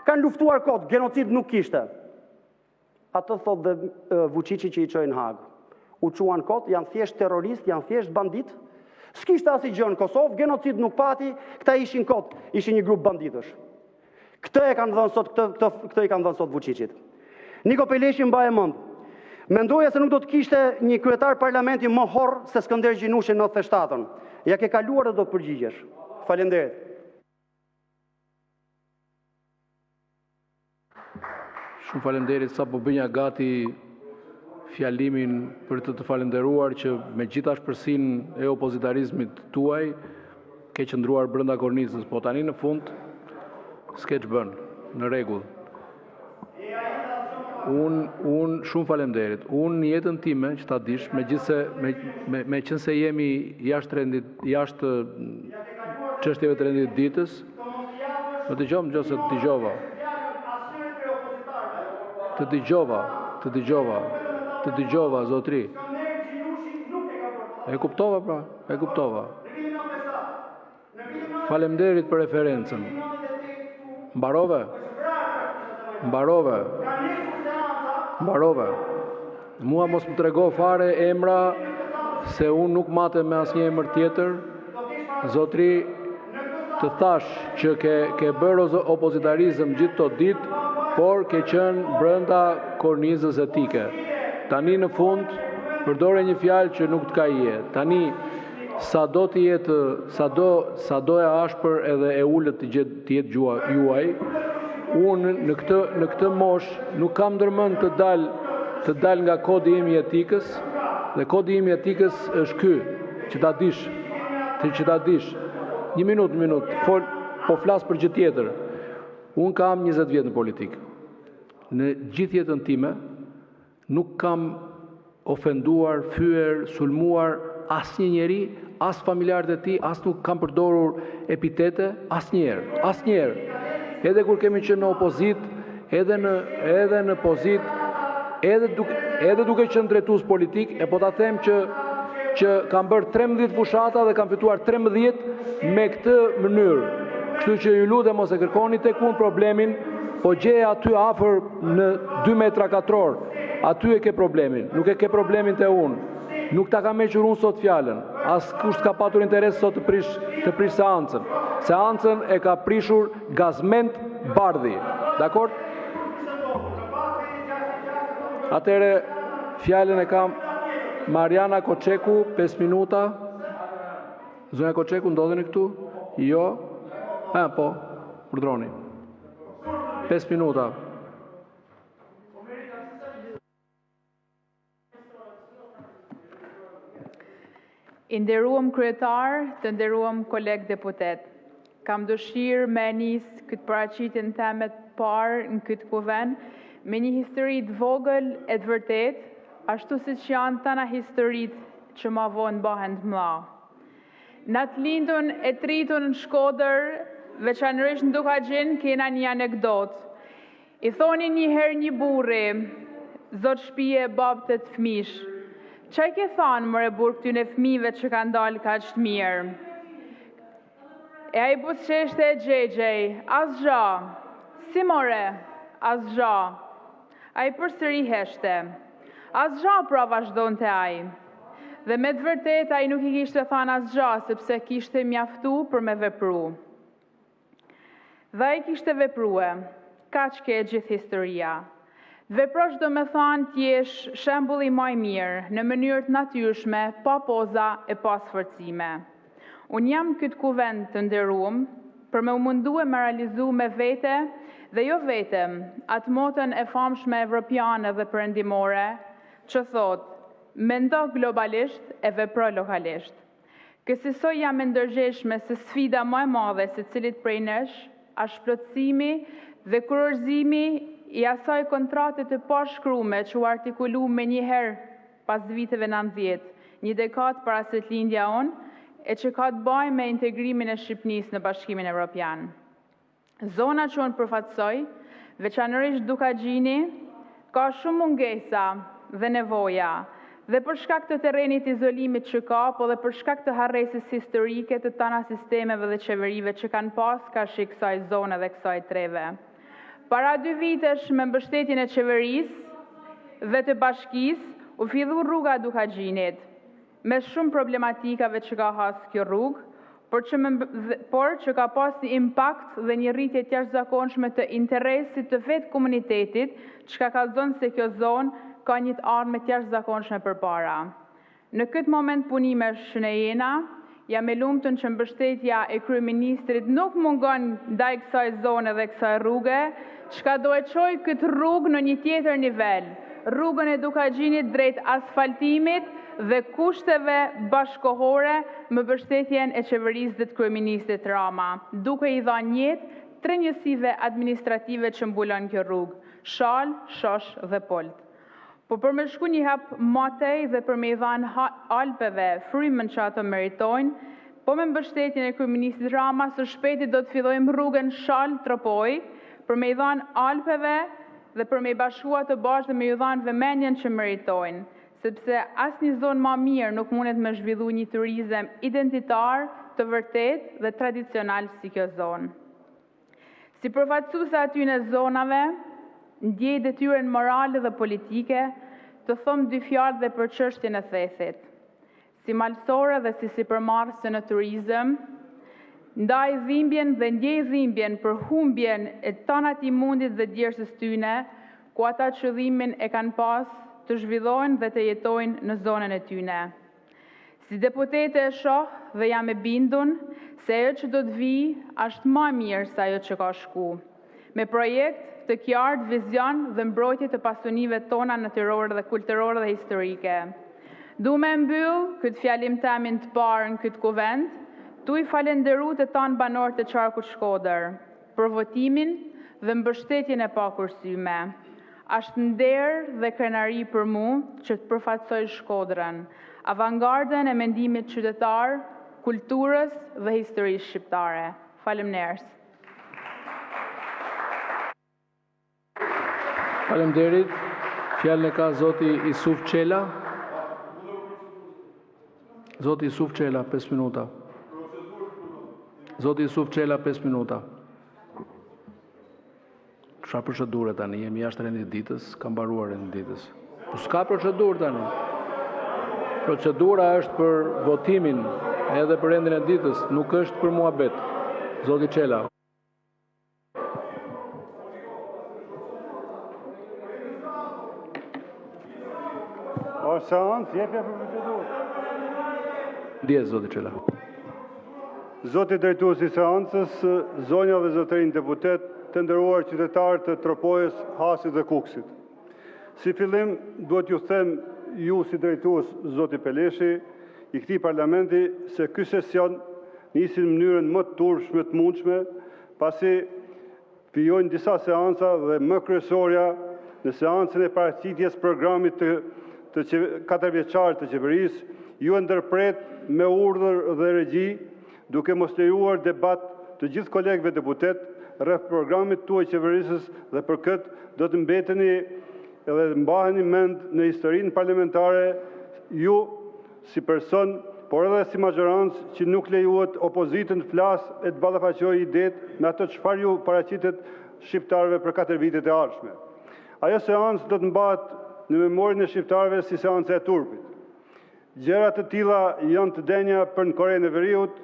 kanë luftuar kot, genocid nuk kishte. Atë thot dhe Vučići që i çoi në Hag. U quan kot, janë thjesht terrorist, janë thjesht bandit. S'kishte asnjë gjë në Kosovë, genocid nuk pati, këta ishin kot, ishin një grup banditësh. Këtë e kanë dhënë sot, këtë i kanë dhënë sot Vučićit. Niko Peleshi mbaje mend. Mendoja se nuk do të kishte një kryetar parlamenti më horr se Skënder Gjinushi në 97-ën. Ja ke kaluar dhe do të përgjigjesh. Faleminderit. Shumë faleminderit sa po bënja gati fjalimin për të falenderuar që me gjitha shpërsinë e opozitarizmit tuaj ke qëndruar brenda kornizës, po tani në fund s'ke ç'bën, në rregull. Unë shumë faleminderit. Unë në jetën time, që ta dish, me qenë se jemi jashtë çështjeve të rendit ditës, më dëgjova. Të dëgjova, zotri. E kuptova pra, Faleminderit për referencën. Mbarove. Mua mos më trego fare emra, se unë nuk matem me asnjë emër tjetër. Zotri, të thash që ke bërë opozitarizëm gjithë të ditë, por ke qenë brenda kornizës etike. Tani në fund, përdore një fjalë që nuk të ka jetë. Tani, sa do të jetë, sa do e ashpër edhe e ullët të jetë juaj, unë në këtë mosh nuk kam ndërmend të dal nga kodi im i etikës, dhe kodi im i etikës është ky, që ta dish. Një minutë, po flas për gjë tjetër. Unë kam 20 vjet në politikë. Në gjithë jetën time nuk kam ofenduar, fyer, sulmuar asnjë njeri, as familjarët e tij, as nuk kam përdorur epitete, asnjëherë. Edhe kur kemi qenë në opozit, edhe në pozit, edhe duke qenë drejtues politik, e po ta them që kam bërë 13 fushata dhe kam fituar 13 me këtë mënyrë. Kështu që ju lutem mos e kërkoni tek unë problemin, po gjeje aty afër në 2 metra katror. Aty e ke problemin, nuk e ke problemin te unë. Nuk ta kam hequr unë sot fjalën. As kush s'ka patur interes sot të prish seancën. Seancën e ka prishur Gazment Bardhi. Dakor? Atëre fjalën e kam Mariana Koçeku, 5 minuta. Zonja Koçeku, ndodheni këtu? Jo? Po, urdhroni. 5 minuta. I nderuam kryetar, të nderuam koleg deputet. Kam dëshirë me nis këtë paraqitjen teme të parë në këtë kuvend me një histori të vogël e të vërtet, ashtu siç janë tana historitë që ma vonë bëhen të mëdha. Na të lindun e tritun në Shkodër, veçanërisht në Dukagjin, kena një anekdot. I thoni një herë një burri, zot shtëpie babë të fëmish. Çaj ke thanë mëre burr këtyne fëmijëve që kanë dalë kaq të mirë? E ai buzëqeshte e xhexhej, asgja. Si more, asgja. Ai përsëri heshte. Asgja pra vazhdonte ai. Dhe me të vërtetë ai nuk I kishte thënë asgja sepse kishte mjaftu për me vepru. Dhe ai kishte veprue. Kaq ke gjithë historia. Veprosh do me thanë t'jesh shembulli më I mirë, në mënyrë të natyrshme, pa poza e pa sforcime. Unë jam këtë kuvend të nderuar për me u mundu e me realizu me vete dhe jo vetëm atë motën e famshme evropiane dhe perëndimore që thot, mendo globalisht e vepro lokalisht. Kësaj jam e ndërgjeshme se sfida më e madhe se cilit prej nesh, është plotësimi dhe kurorëzimi I asaj kontrate të pashkrume që u artikulu me njëherë pas viteve 90, një dekadë para se të lindja on, e që ka të bëjë me integrimin e Shqipënisë në Bashkimin Evropian. Zona që unë përfatsoj, veçanërisht Dukagjini, ka shumë mungesa dhe nevoja, dhe për shkak të terrenit izolimit që ka, po dhe për shkak të harresës historike të tana sistemeve dhe qeverive që kanë pas ka shi kësaj zone dhe kësaj treve. Para 2 vitesh me mbështetjen e qeverisë dhe të bashkisë, u fillu rruga Dukagjinit, me shumë problematikave që ka has kjo rrugë, por që ka pas një impakt dhe një rritje të jashtëzakonshme të interesit të vetë komunitetit, që ka kallëzon se kjo zonë ka një të ardhme të jashtëzakonshme përpara. Në këtë moment punimesh që ne jena, jam e lumtun që mbështetja e kryeministrit nuk mungon ndaj kësaj zone dhe kësaj rruge, çka do e çoj këtë rrugë në një tjetër nivel, rrugën e Dukagjinit drejt asfaltimit dhe kushteve bashkohore me mbështetjen e qeverisë dhe të kryeministit Rama, duke I dhënë jetë 3 njësive administrative që mbulon kjo rrugë, Shal, Shosh dhe Polt. Po për me shku një hap matej dhe për me I dhanë Alpeve frymën që ato meritojnë, po me mbështetjen e kryeministit Rama së shpejti do të fillojmë rrugën Shal Tropoj, për me I dhanë Alpeve dhe për me i bashkua të bashkë dhe me ju dhanë vëmendjen që meritojnë, sepse asnjë zonë më mirë nuk mundet me zhvillu një turizëm identitar, të vërtet dhe tradicional si kjo zonë. Si përfaqësuese atyne zonave, ndjej detyrën morale dhe politike të them dy fjalë dhe për çështjen e thethit. Si malsore dhe si sipërmarrëse në turizëm, ndaj dhimbjen dhe ndjej dhimbjen për humbjen e tanat i mundit dhe djersës tyne, ku ata qëllimin e kanë pas të zhvillojnë dhe të jetojnë në zonën e tyne. Si deputete e shoh dhe jam e bindun se ajo që do të vi është më mirë se ajo që ka shku, me projekt të qartë, vizion dhe mbrojtje të pasunive tona natyrore dhe kulturore dhe historike. Du me mbyll këtë fjalim temin të parë në këtë kuvend, tu i falenderu të tanë banor të Qarkut Shkodër, për votimin dhe mbështetjen e pakursyme. Ashtë nder dhe krenari për mu që të përfaqësoj Shkodrën, avangardën e mendimit qytetar, kulturës dhe historisë shqiptare. Faleminderit. Faleminderit. Fjalën e ka zoti Isuf Çela. Zoti Isuf Çela, 5 minuta. Zoti Isuf Çela, 5 minuta. Çfarë procedure tani? Jemi jashtë rendit ditës, ka mbaruar rendit ditës. Po s'ka procedurë tani. Procedura është për votimin edhe për rendin e ditës, nuk është për muhabet. Zoti Çela. O seancë, jepja për procedurë. Ndjes, zoti Çela. Zoti drejtues i seancës, zonja dhe zotërinj deputet, të nderuar qytetarë të Tropojës, Hasit dhe Kuksit. Si fillim, duhet ju them ju si drejtues zoti Peleshi, i këtij parlamenti, se ky sesion nisi në mënyrën më të turpshme të mundshme, pasi vijojnë disa seanca dhe më kryesorja në seancën e paraqitjes programit të 4 vjeçar të qeverisë, ju e ndërpret me urdhër dhe regji, duke mos lejuar debat të gjithë kolegëve deputet rreth programit tuaj qeverisës dhe për këtë do të mbeteni edhe mbaheni mend në historinë parlamentare ju si person, por edhe si majorancë që nuk lejuat opozitën të flasë e të ballafaqojë idetë me ato çfarë ju paraqitet shqiptarëve për 4 vitet e ardhshme. Ajo seancë do të mbahet në memorinë e shqiptarëve si seanca e turpit. Gjëra të tilla janë të denja për në Korenë e Veriut,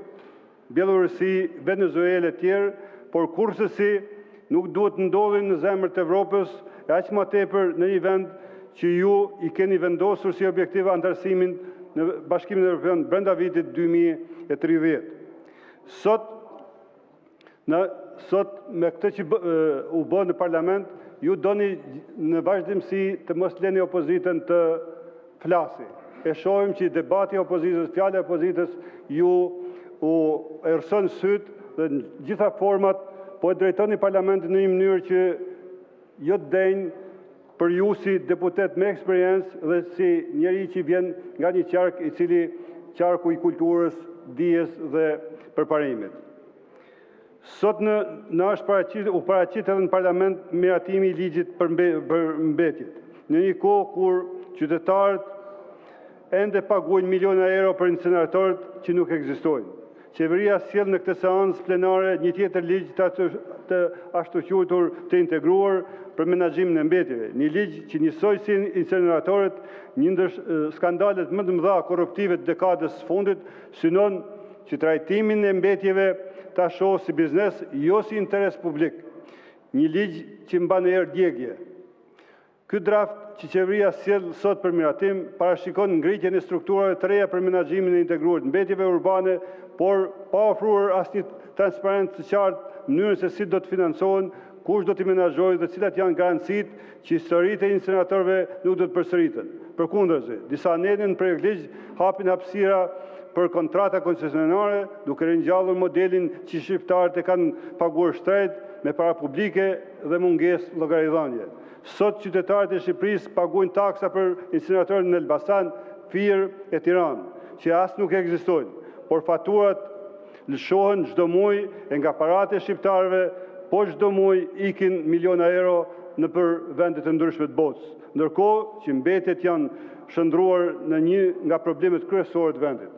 Bielorusi, Venezuelë e tjerë, por kurrësi nuk duhet ndodhin në zemër të Evropës, e aq më tepër në një vend që ju i keni vendosur si objektiv antarësimin në Bashkimin Evropian brenda vitit 2030. Sot me këtë që u bë në parlament, ju doni në vazhdimsi të mos leni opozitën të flasi. E shohim që debati i opozitës, fjala e opozitës ju u erëson syt dhe në gjitha format po e drejtoni parlamentin në një mënyrë që jo të denjë për ju si deputet me eksperiencë dhe si njeri që vjen nga një qark i cili qarku i kulturës, dijes dhe përparimit. Sot u paraqit edhe në parlament miratimi i ligjit për mbetjet. Në një kohë kur qytetarët ende paguajnë miliona euro për incineratorët që nuk ekzistojnë. Qeveria sjell në këtë seancë plenare një tjetër ligj të ashtu quajtur të integruar për menaxhimin e mbetjeve. Një ligj që njësoj si incineratorët, një ndër skandalet më të mëdha korruptive të dekadës së fundit, synon që trajtimin e mbetjeve ta shohë si biznes, jo si interes publik. Një ligj që mban erë djegje. Ky draft që qeveria sjell sot për miratim parashikon ngritjen e strukturave të reja për menaxhimin e integruar të mbetjeve urbane, por pa ofruar asnjë transparencë të qartë mënyrën se si do të financohen, kush do t'i menaxhojë dhe cilat janë garancitë që historitë e incineratorëve nuk do të përsëriten. Përkundërzi, disa anënë në projekt ligj hapin hapësira për kontrata koncesionare, duke ringjallur modelin që shqiptarët e kanë paguar shtrejt me para publike dhe mungesë llogaridhënie. Sot qytetarët e Shqipërisë paguajnë taksa për incineratorën në Elbasan, Fier e Tiranë, që as nuk ekzistojnë, por faturat lëshohen çdo muaj e nga paratë e shqiptarëve, po çdo muaj ikin miliona euro në për vendet e ndryshme të botës, ndërkohë që mbetet janë shndruar në një nga problemet kryesore të vendit.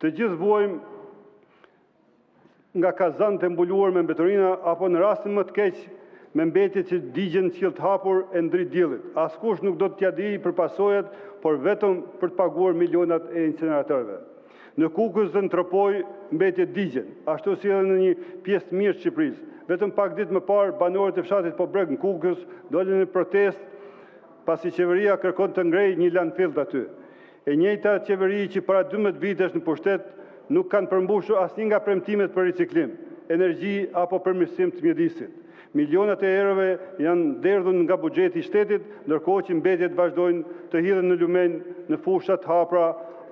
Të gjithë vuajmë nga kazanët e mbuluar me mbeturina apo në rastin më të keq me mbetjet që digjen qiell të hapur e ndrit diellit. Askush nuk do t'ja di për pasojat, por vetëm për të paguar milionat e incineratorëve. Në Kukës dhe në Tropoj mbetjet digjen, ashtu si edhe në një pjesë të mirë të Shqipërisë. Vetëm pak ditë më parë banorët e fshatit Pobreg në Kukës dolën në protestë pasi qeveria kërkon të ngrejë një landfill aty. E njëjta qeveri që para 12 vitesh në pushtet nuk kanë përmbushur asnjë nga premtimet për riciklim, energji apo përmirësim të mjedisit. Milionat e eurove janë derdhur nga buxheti i shtetit, ndërkohë që mbetjet vazhdojnë të hidhen në lumen, në fusha të hapura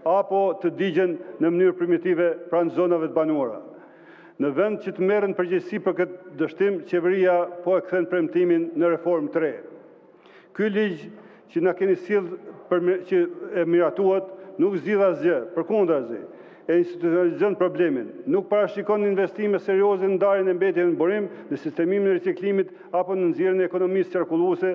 apo të digjen në mënyrë primitive pranë zonave të banuara. Në vend që të merren përgjegjësi për këtë dështim, qeveria po e kthen premtimin në reformë të re. Ky ligj që na keni sjellë që e miratuat nuk zgjidh asgjë, përkundrazi, e institucionalizon problemin. Nuk parashikon investime serioze në ndarjen e mbetjeve në burim, në sistemimin e riciklimit apo në nxjerrjen e ekonomisë qarkulluese,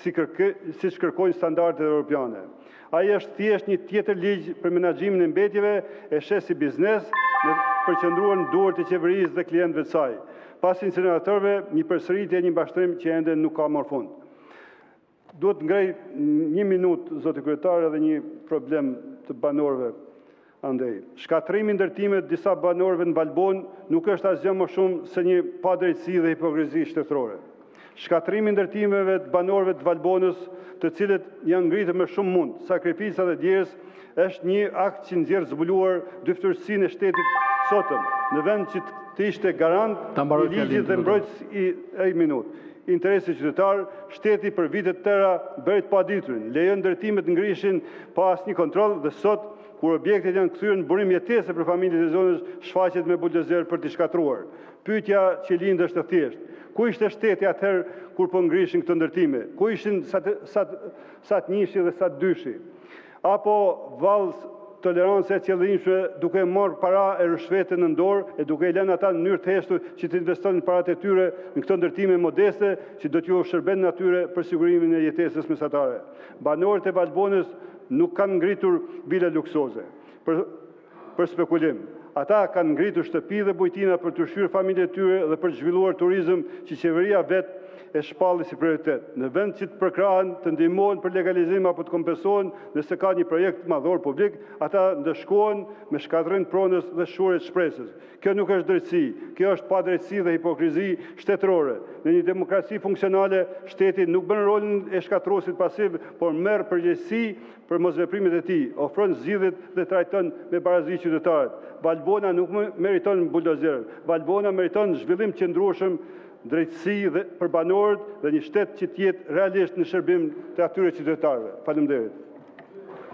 siç kërkojnë standardet europiane. Ai është thjesht një tjetër ligj për menaxhimin e mbetjeve, e sheh si biznes në përqendruar në duart e qeverisë dhe klientëve të saj. Pas incineratorëve, një përsëritje e një mbashtrim që ende nuk ka marrë fund. Duhet ngrej një minutë, zoti kryetar, edhe një problem të banorëve andej. Shkatrimi ndërtimet disa banorëve në Valbon nuk është asgjë më shumë se një padrejtësi dhe hipokrizi shtetërore. Shkatrimi ndërtimeve të banorëve të Valbonës, të cilët janë ngritur me shumë mund, sakrifica dhe djerës, është një akt që nxjerr zbuluar dyftërsinë e shtetit sotëm, në vend që të ishte garant i ligjit dhe mbrojtës interesi qytetar, shteti për vite të tëra bëri të paditurin, lejon ndërtimet ngrishin pa asnjë kontroll dhe sot kur objektet janë kthyer në burim jetese për familjet e zonës, shfaqet me buldozer për t'i shkatruar. Pyetja që lind është e thjeshtë. Ku ishte shteti atëherë kur po ngrishin këto ndërtime? Ku ishin sa të njëshi dhe sa të dyshi? Apo vallë tolerancë e qëllimshme duke marrë para e rishvete në dorë e duke i lënë ata në mënyrë të heshtur që të investojnë paratë e tyre në këto ndërtime modeste që do t'ju shërben natyre për sigurimin e jetesës mesatare. Banorët e Valbonës nuk kanë ngritur vile luksoze për spekulim. Ata kanë ngritur shtëpi dhe bujtina për të ushqyer familjet e tyre dhe për të zhvilluar turizëm që qeveria vetë e shpalli si prioritet. Në vend që të përkrahen, të ndihmohen për legalizim apo të kompensohen nëse ka një projekt madhor publik, ata ndëshkohen me shkatërrim të pronës dhe shurje të shpresës. Kjo nuk është drejtësi, kjo është padrejtësi dhe hipokrizi shtetërore. Në një demokraci funksionale, shteti nuk bën rolin e shkatruesit pasiv, por merr përgjegjësi për mosveprimet e tij, ofron zgjidhjet dhe trajton me barazi qytetarët. Valbona nuk meriton buldozer, Valbona meriton zhvillim qëndrueshëm, drejtësi dhe për banorët dhe një shtet që tjetë realisht në shërbim të atyre qytetarëve. Faleminderit.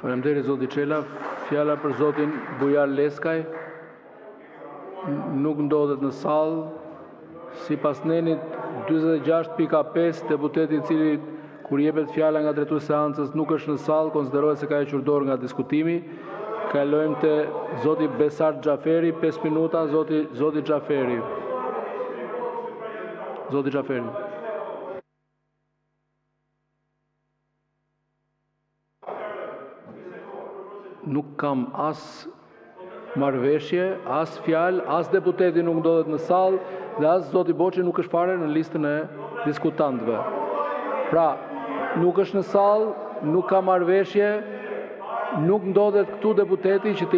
Faleminderit zoti Çela. Fjala për zotin Bujar Leskaj. Nuk ndodhet në sallë. Sipas nenit 46.5, deputeti i cili kur jepet fjala nga drejtuesi i seancës nuk është në sallë, konsiderohet se ka hequr dorë nga diskutimi. Kalojmë te zoti Besart Xhaferi, 5 minuta, zoti Xhaferi. Zoti Xhaferi. Nuk kam as marrëveshje, as fjalë, as deputeti nuk ndodhet në sallë dhe as zoti Boçi nuk është fare në listën e diskutantëve. Pra, nuk është në sallë, nuk ka marrëveshje, nuk ndodhet këtu deputeti që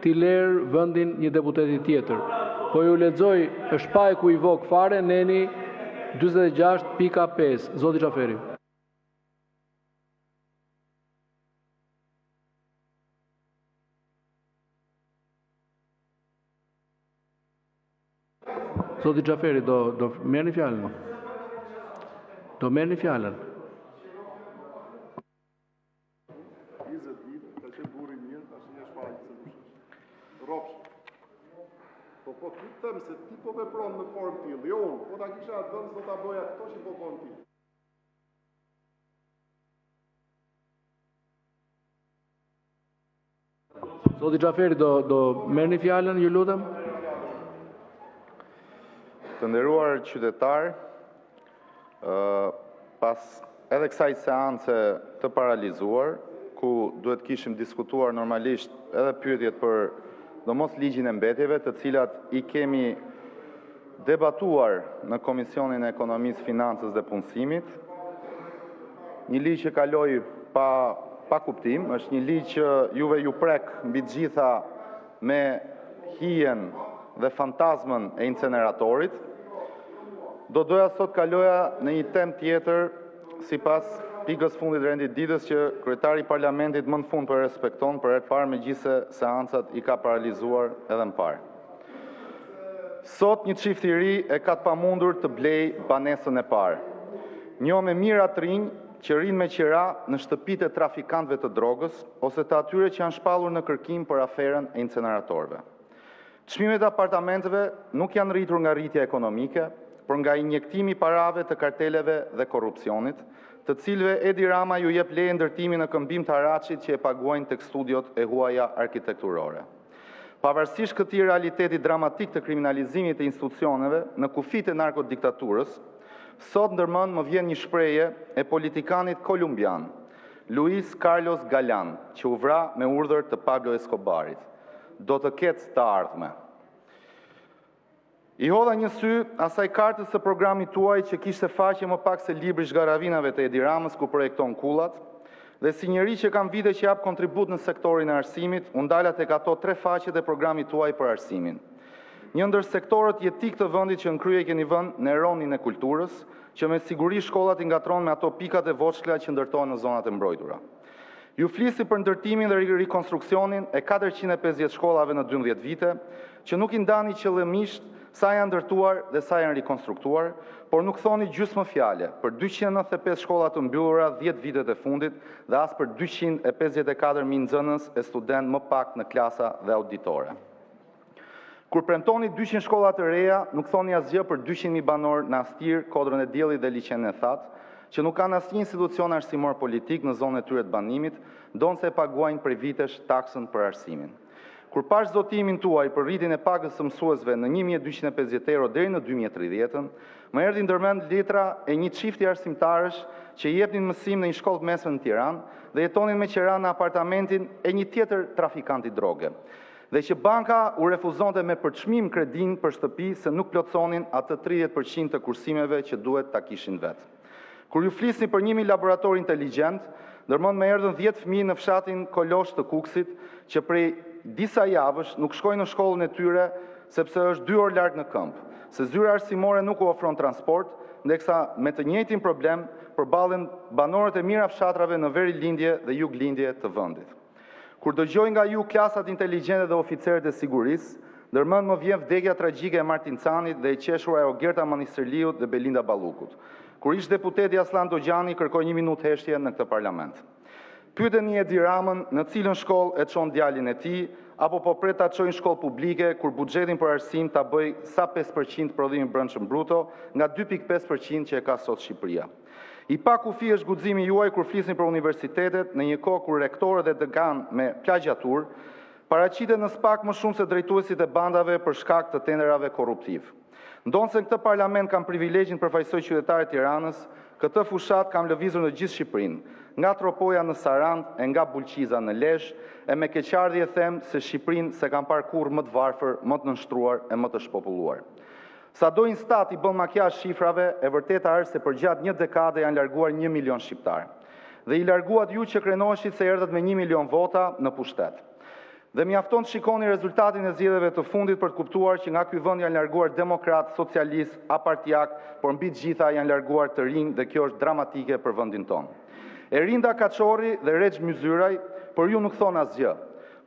t'i ler vendin një deputeti tjetër. Po ju lexoj, është pa ekuivok fare, neni 46.5, zoti Xhaferi. Zoti Xhaferi, do merrni fjalën? Do merrni fjalën? 20 ditë, ka qenë burri mirë, tash një shfaqje se dush. Ropsh. Po ti them se ti po vepron në formë tillë, jo unë, po ta kisha atë vend do ta bëja këto që po bën ti. Zoti Xhaferi, do merrni fjalën, ju lutem? Të nderuar qytetar, pas edhe kësaj seance të paralizuar, ku duhet kishim diskutuar normalisht edhe pyetjet për domos ligjin e mbetjeve, të cilat i kemi debatuar në Komisionin e Ekonomisë, Financës dhe Punësimit. Një ligj që kaloi pa kuptim, është një ligj që juve ju prek mbi të gjitha me hijen dhe fantazmën e inceneratorit. Do doja sot kaloja në një temë tjetër, sipas pikës fundit rendit ditës që kryetari i Parlamentit më në fund për respekton për herë të parë, megjithëse seancat i ka paralizuar edhe më parë. Sot një çift i ri e ka të pamundur të blej banesën e parë. Një me mira të rinj që rinë me qira në shtëpitë e trafikantëve të drogës ose të atyre që janë shpallur në kërkim për aferën e inceneratorëve. Çmimet e apartamenteve nuk janë rritur nga rritja ekonomike, por nga injektimi i parave të karteleve dhe korrupsionit, të cilëve Edi Rama ju jep leje ndërtimi në këmbim të haraqit që e paguajnë tek studiot e huaja arkitekturore. Pavarësisht këtij realiteti dramatik të kriminalizimit të institucioneve në kufit e narkodiktaturës, sot ndërmend më vjen një shprehje e politikanit kolumbian, Luis Carlos Galan, që u vra me urdhër të Pablo Escobarit. Do të ketë të ardhme. I hodha një sy asaj kartës së programit tuaj që kishte faqe më pak se libri zgaravinave të Edi Ramës ku projekton kullat, dhe si njëri që kam vite që jap kontribut në sektorin e arsimit, u ndala tek ato 3 faqet e programit tuaj për arsimin. Një ndër sektorët jetik të vendit që në krye keni vënë në eronin e kulturës, që me siguri shkollat i ngatron me ato pikat e voçkla që ndërtohen në zonat e mbrojtura. Ju flisi për ndërtimin dhe rekonstruksionin e 450 shkollave në 12 vite, që nuk i ndani qëllimisht sa janë ndërtuar dhe sa janë rekonstruktuar, por nuk thoni gjysmë fjale për 295 shkolla të mbyllura 10 vitet e fundit dhe as për 254.000 nxënës e student më pak në klasa dhe auditore. Kur premtoni 200 shkolla të reja, nuk thoni asgjë për 200.000 banor në Astir, Kodrën e Diellit dhe Liçenin e Thatë, që nuk kanë asnjë institucion arsimor politik në zonën e tyre të banimit, ndonse e paguajnë prej vitesh taksën për arsimin. Kur pash zotimin tuaj për rritjen e pagës së mësuesve në 1.250 euro deri në 2030, më erdhi ndërmend letra e një çifti arsimtarësh që jepnin mësim në një shkollë të mesme në Tiranë dhe jetonin me qira në apartamentin e një tjetër trafikanti droge. Dhe që banka u refuzonte me përçmim kredin për shtëpi se nuk plotësonin atë 30% të kursimeve që duhet ta kishin vetë. Kur ju flisni për 1.000 laborator inteligjent, ndërmend më erdhën 10 fëmijë në fshatin Kolosh të Kuksit që prej disa javësh nuk shkojnë në shkollën e tyre sepse është 2 orë larg në këmbë, se zyra arsimore nuk u ofron transport, ndeksa me të njëjtin problem përballen banorët e mira fshatrave në Verilindje dhe Juglindje të vendit. Kur dëgjoj nga ju klasat inteligjente dhe oficerët e sigurisë, ndërmend më vjen vdekja tragjike e Martin Canit dhe e qeshura e Ogerta Manisterliut dhe Belinda Ballukut. Kur ish deputeti Aslan Dogjani kërkoi 1 minutë heshtje në këtë parlament. Pyeteni Edi Ramën në cilën shkollë e çon djalin e tij, apo po pret ta çojnë shkollë publike kur buxhetin për arsim ta bëj sa 5% prodhimi brendshëm bruto nga 2.5% që e ka sot Shqipëria. I pa kufi është guximi juaj kur flisni për universitetet në një kohë kur rektorët dhe dekan me plagjatur paraqiten në SPAK më shumë se drejtuesit e bandave për shkak të tenderave korruptiv. Ndonse në këtë parlament kam privilegjin përfaqësoj qytetarët e Tiranës, këtë fushat kam lëvizur në gjithë Shqipërinë, nga Tropoja në Sarand e nga Bulqiza në Lezhë, e me keqardhje them se Shqipërinë se kam parë kurrë më të varfër, më të nënshtruar e më të shpopulluar. Sado Instat i bën makjazh shifrave, e vërteta është se përgjatë një dekade janë larguar 1 milion shqiptar. Dhe i larguat ju që krenoheshit se erdhët me 1 milion vota në pushtet. Dhe mjafton të shikoni rezultatin e zgjedhjeve të fundit për të kuptuar që nga ky vend janë larguar demokrat, socialist, apartiak, por mbi të gjitha janë larguar të rinj dhe kjo është dramatike për vendin tonë. Erinda Kaçorri dhe Rexh Myzyraj, por ju nuk thon asgjë.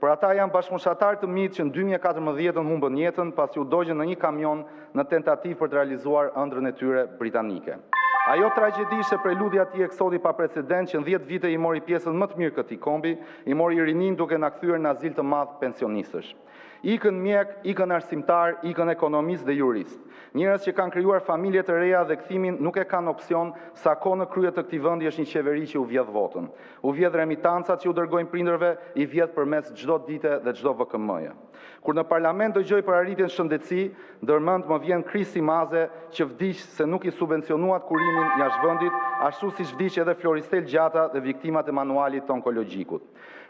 Por ata janë bashkëmoshatar të mitë që në 2014 humbën jetën pasi u dogjën në një kamion në tentativë për të realizuar ëndrrën e tyre britanike. Ajo tragjedi ishte preludja e atij eksodi pa precedent që në 10 vite i mori pjesën më të mirë këtij kombi, i mori rinin duke na kthyer në azil të madh pensionistësh. Ikën mjek, ikën arsimtar, ikën ekonomist dhe jurist. Njerëz që kanë krijuar familje të reja dhe kthimin nuk e kanë opsion, sa kohë në krye të këtij vendi është një qeveri që u vjedh votën. U vjedh remitancat që u dërgojnë prindërve, i vjedh përmes çdo dite dhe çdo VKM-je. Kur në parlament dëgjoj për arritjen shëndetësi, ndërmend më vjen Krisi Maze që vdiq se nuk i subvencionuat kurimin jashtë vendit ashtu si vdiq edhe Floristel Gjata dhe viktimat e manualit të onkologjikut.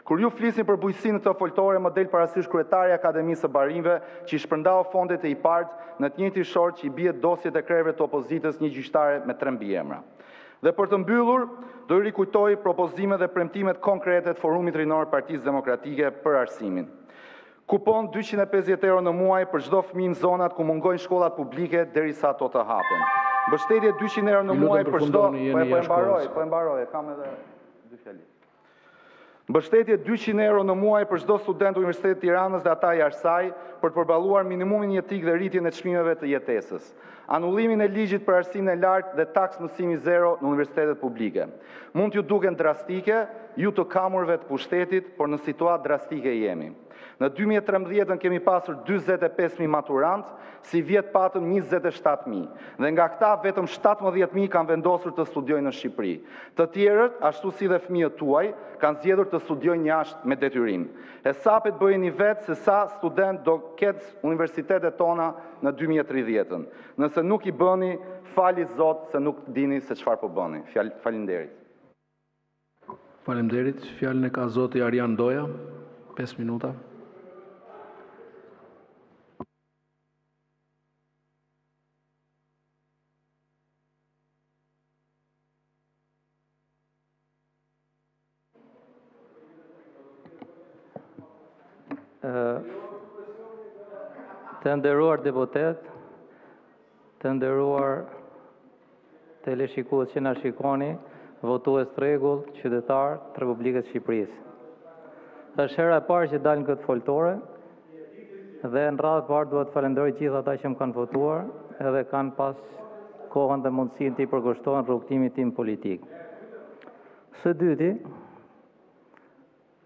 Kur ju flisin për bujqësinë të foltore, më del parasysh kryetari i Akademisë së Barinjve, që i shpërndau fondet e IPART në të njëjtin short që i bie dosjet e krerëve të opozitës një gjyqtare me 3 mbiemra. Dhe për të mbyllur, do i rikujtoj propozimet dhe premtimet konkrete të Forumit Rinor Partisë Demokratike për arsimin. Kupon 250 euro në muaj për çdo fëmijë në zonat ku mungojnë shkollat publike derisa ato të hapen. Mbështetje 200 euro në muaj për çdo, po e mbaroj, kam edhe 2 fjali. Mbështetje 200 euro në muaj për çdo student Universitetit të Tiranës dhe ata jashtë saj për të përballuar minimumin jetik dhe rritjen e çmimeve të jetesës. Anullimin e ligjit për arsimin e lartë dhe taks mësimi zero në universitetet publike. Mund t'ju duken drastike, ju të kamurve të pushtetit, por në situatë drastike jemi. Në 2013 kemi pasur 45.000 maturantë, si vjet patëm 27.000, dhe nga këta vetëm 17.000 kanë vendosur të studiojnë në Shqipëri. Të tjerët, ashtu si dhe fëmijët tuaj, kanë zgjedhur të studiojnë jashtë me detyrim. Hesapet bëjeni vetë se sa student do ketë universitetet tona në 2030. Nëse nuk i bëni, fali Zot se nuk dini se çfarë po bëni. Faleminderit. Faleminderit. Fjalën e ka Zoti Arjan Doja, 5 minuta. Të nderuar deputet, të nderuar teleshikues që na shikoni, votues të rregull, qytetar të Republikës Shqipërisë. Është hera e parë që dal në këtë foltore dhe në radhë të parë duhet falenderoj gjithë ata që më kanë votuar edhe kanë pas kohën dhe mundësinë të i përkushtohen rrugtimit tim politik. Së dyti,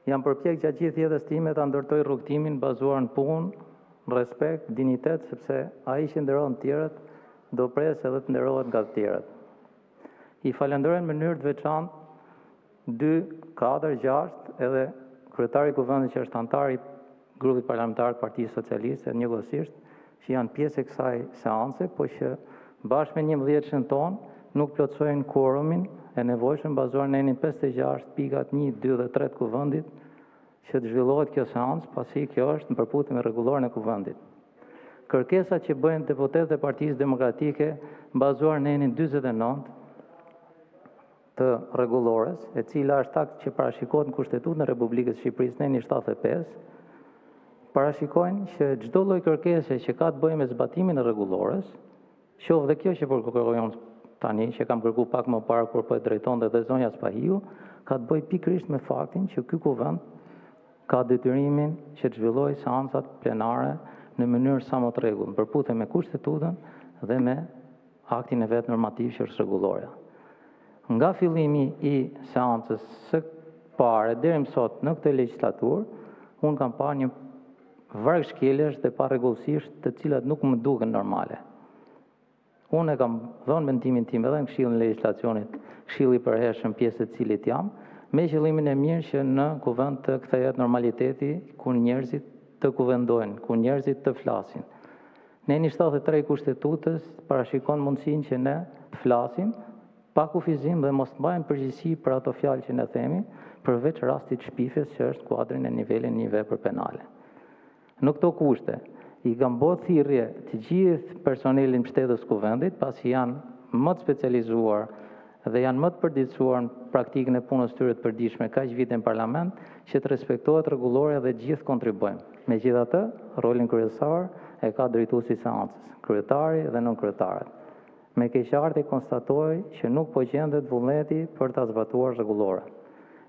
jam përpjek gjatë gjithë jetës time ta ndërtoj rrugtimin bazuar në punë, respekt, dinitet, sepse ai që nderon të tjerët do presë edhe të nderohet nga të tjerët. I falenderoj në mënyrë të veçantë 2, 4, 6 edhe kryetari i kuvendit që është antar i grupit parlamentar të Partisë Socialiste njëkohësisht, që janë pjesë e kësaj seance, po që bashkë me 11 tonë nuk plotësojnë quorumin e nevojshëm bazuar në enin 56 pikat 1, 2 dhe 3 të kuvendit që të zhvillohet kjo seancë, pasi kjo është në përputhje me rregulloren e kuvendit. Kërkesat që bëjnë deputetët e Partisë Demokratike bazuar në enin 49 të rregullores, e cila është akt që parashikohet në Kushtetutën e Republikës së Shqipërisë në enin 75, parashikojnë që çdo lloj kërkese që ka të bëjë me zbatimin e rregullores, qoftë dhe kjo që kërkojmë tani, që kam kërku pak më parë kur po e drejtonte dhe zonja Spahiu, ka të bëjë pikërisht me faktin që ky kuvend ka detyrimin që të zhvillojë seancat plenare në mënyrë sa më të rregullt, në përputhje me Kushtetutën dhe me aktin e vet normativ që është rregullore. Nga fillimi i seancës së parë deri më sot në këtë legjislaturë, unë kam parë një varg shkeljesh dhe parregullsisht të cilat nuk më duken normale. Unë e kam dhënë mendimin tim edhe në Këshillin e Legjislacionit, këshilli i përhershëm pjesë e cilit jam, me qëllimin e mirë që në kuvend të kthehet normaliteti ku njerëzit të kuvendojnë, ku njerëzit të flasin. Në enin 73 i Kushtetutës parashikon mundësinë që ne të flasim pa kufizim dhe mos të mbajmë përgjegjësi për ato fjalë që ne themi, përveç rastit shpifjes që është kuadri në nivelin një vepër penale. Në këto kushte, i kam bërë thirrje të gjithë personelin mbështetës kuvendit, pasi janë më të specializuar dhe janë më të përditësuar në praktikën e punës tyre të përditshme kaq vite në parlament, që të respektohet rregulloria dhe gjithë kontribuojmë. Megjithatë, rolin kryesor e ka drejtuesi i seancës, kryetari dhe nënkryetaret. Me keqardhje konstatoj që nuk po gjendet vullneti për ta zbatuar rregulloren.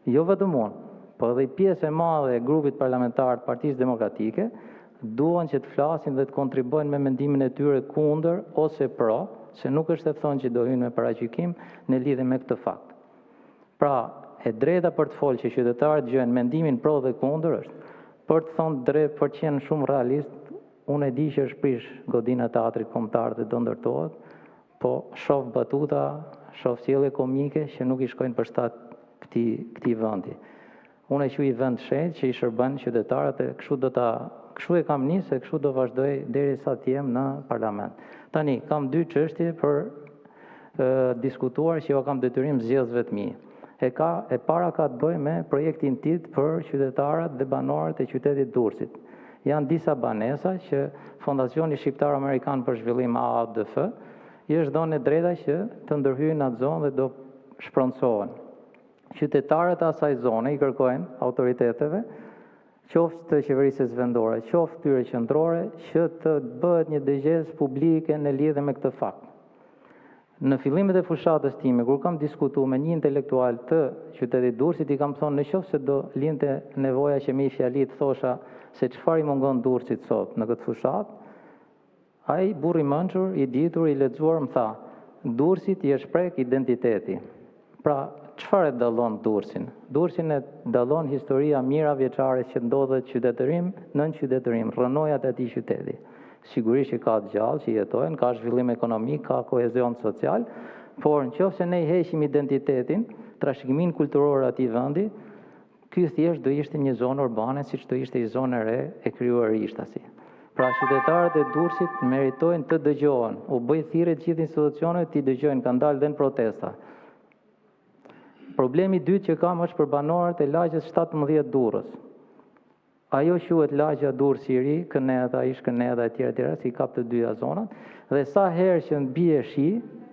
Jo vetëm unë, por edhe pjesë e madhe e grupit parlamentar të Partisë Demokratike duan që të flasin dhe të kontribuojnë me mendimin e tyre kundër ose pro, se nuk është e thonë që do hyjnë me paragjykim në lidhje me këtë fakt. Pra, e drejta për të folë që qytetarët gjojnë mendimin pro dhe kundër është, për të thonë drejt, për të qenë shumë realist, unë e di që është prish godina e teatrit kombëtar dhe do ndërtohet, po shoh batuta, shoh sjellje komike që nuk i shkojnë për shtat këtij vendi. Unë e quaj vend shenjtë që i shërben qytetarët e kështu e kam nisë e kështu do vazhdoj derisa të jem në parlament. Tani, kam 2 çështje për diskutuar që jo kam detyrim zgjedhësve të mi. E para ka të bëjë me projektin TIT për qytetarët dhe banorët e qytetit Durrësit. Janë disa banesa që Fondacioni Shqiptar Amerikan për Zhvillim AADF i është dhënë drejta që të ndërhyjnë në atë zonë dhe do shproncohen. Qytetarët e asaj zone i kërkojnë autoriteteve, qoftë të qeverisjes vendore, qoftë tyre qendrore, që të bëhet një dëgjesë publike në lidhje me këtë fakt. Në fillimet e fushatës time, kur kam diskutuar me një intelektual të qytetit Durrësit, i kam thonë nëse do linte nevoja që me i fjalit thosha se çfarë i mungon Durrësit sot në këtë fushat, ai burri mençur, i ditur, i lexuar më tha, Durrësit i është prek identiteti. Pra, çfarë e dallon Durrësin? Durrësin e dallon historia mira vjeçare që ndodhet qytetërim nën qytetërim, rrënojat e atij qyteti. Sigurisht që ka të gjallë që jetojnë, ka zhvillim ekonomik, ka kohezion social, por nëse ne i heqim identitetin, trashëgiminë kulturore atij vendi, ky thjesht do ishte një zonë urbane, siç do ishte një zonë e re e krijuar rishtasi. Pra qytetarët e Durrësit meritojnë të dëgjohen, u bëj thirrje të gjithë institucionet të dëgjojnë, kanë dalë dhe në protesta. Problemi i dytë që kam është për banorët e lagjes 17 Durrës. Ajo quhet lagja Durrësi i Ri, Këneta, Ish-Këneta e tjera, si kap të dyja zonat, dhe sa herë që bie shi,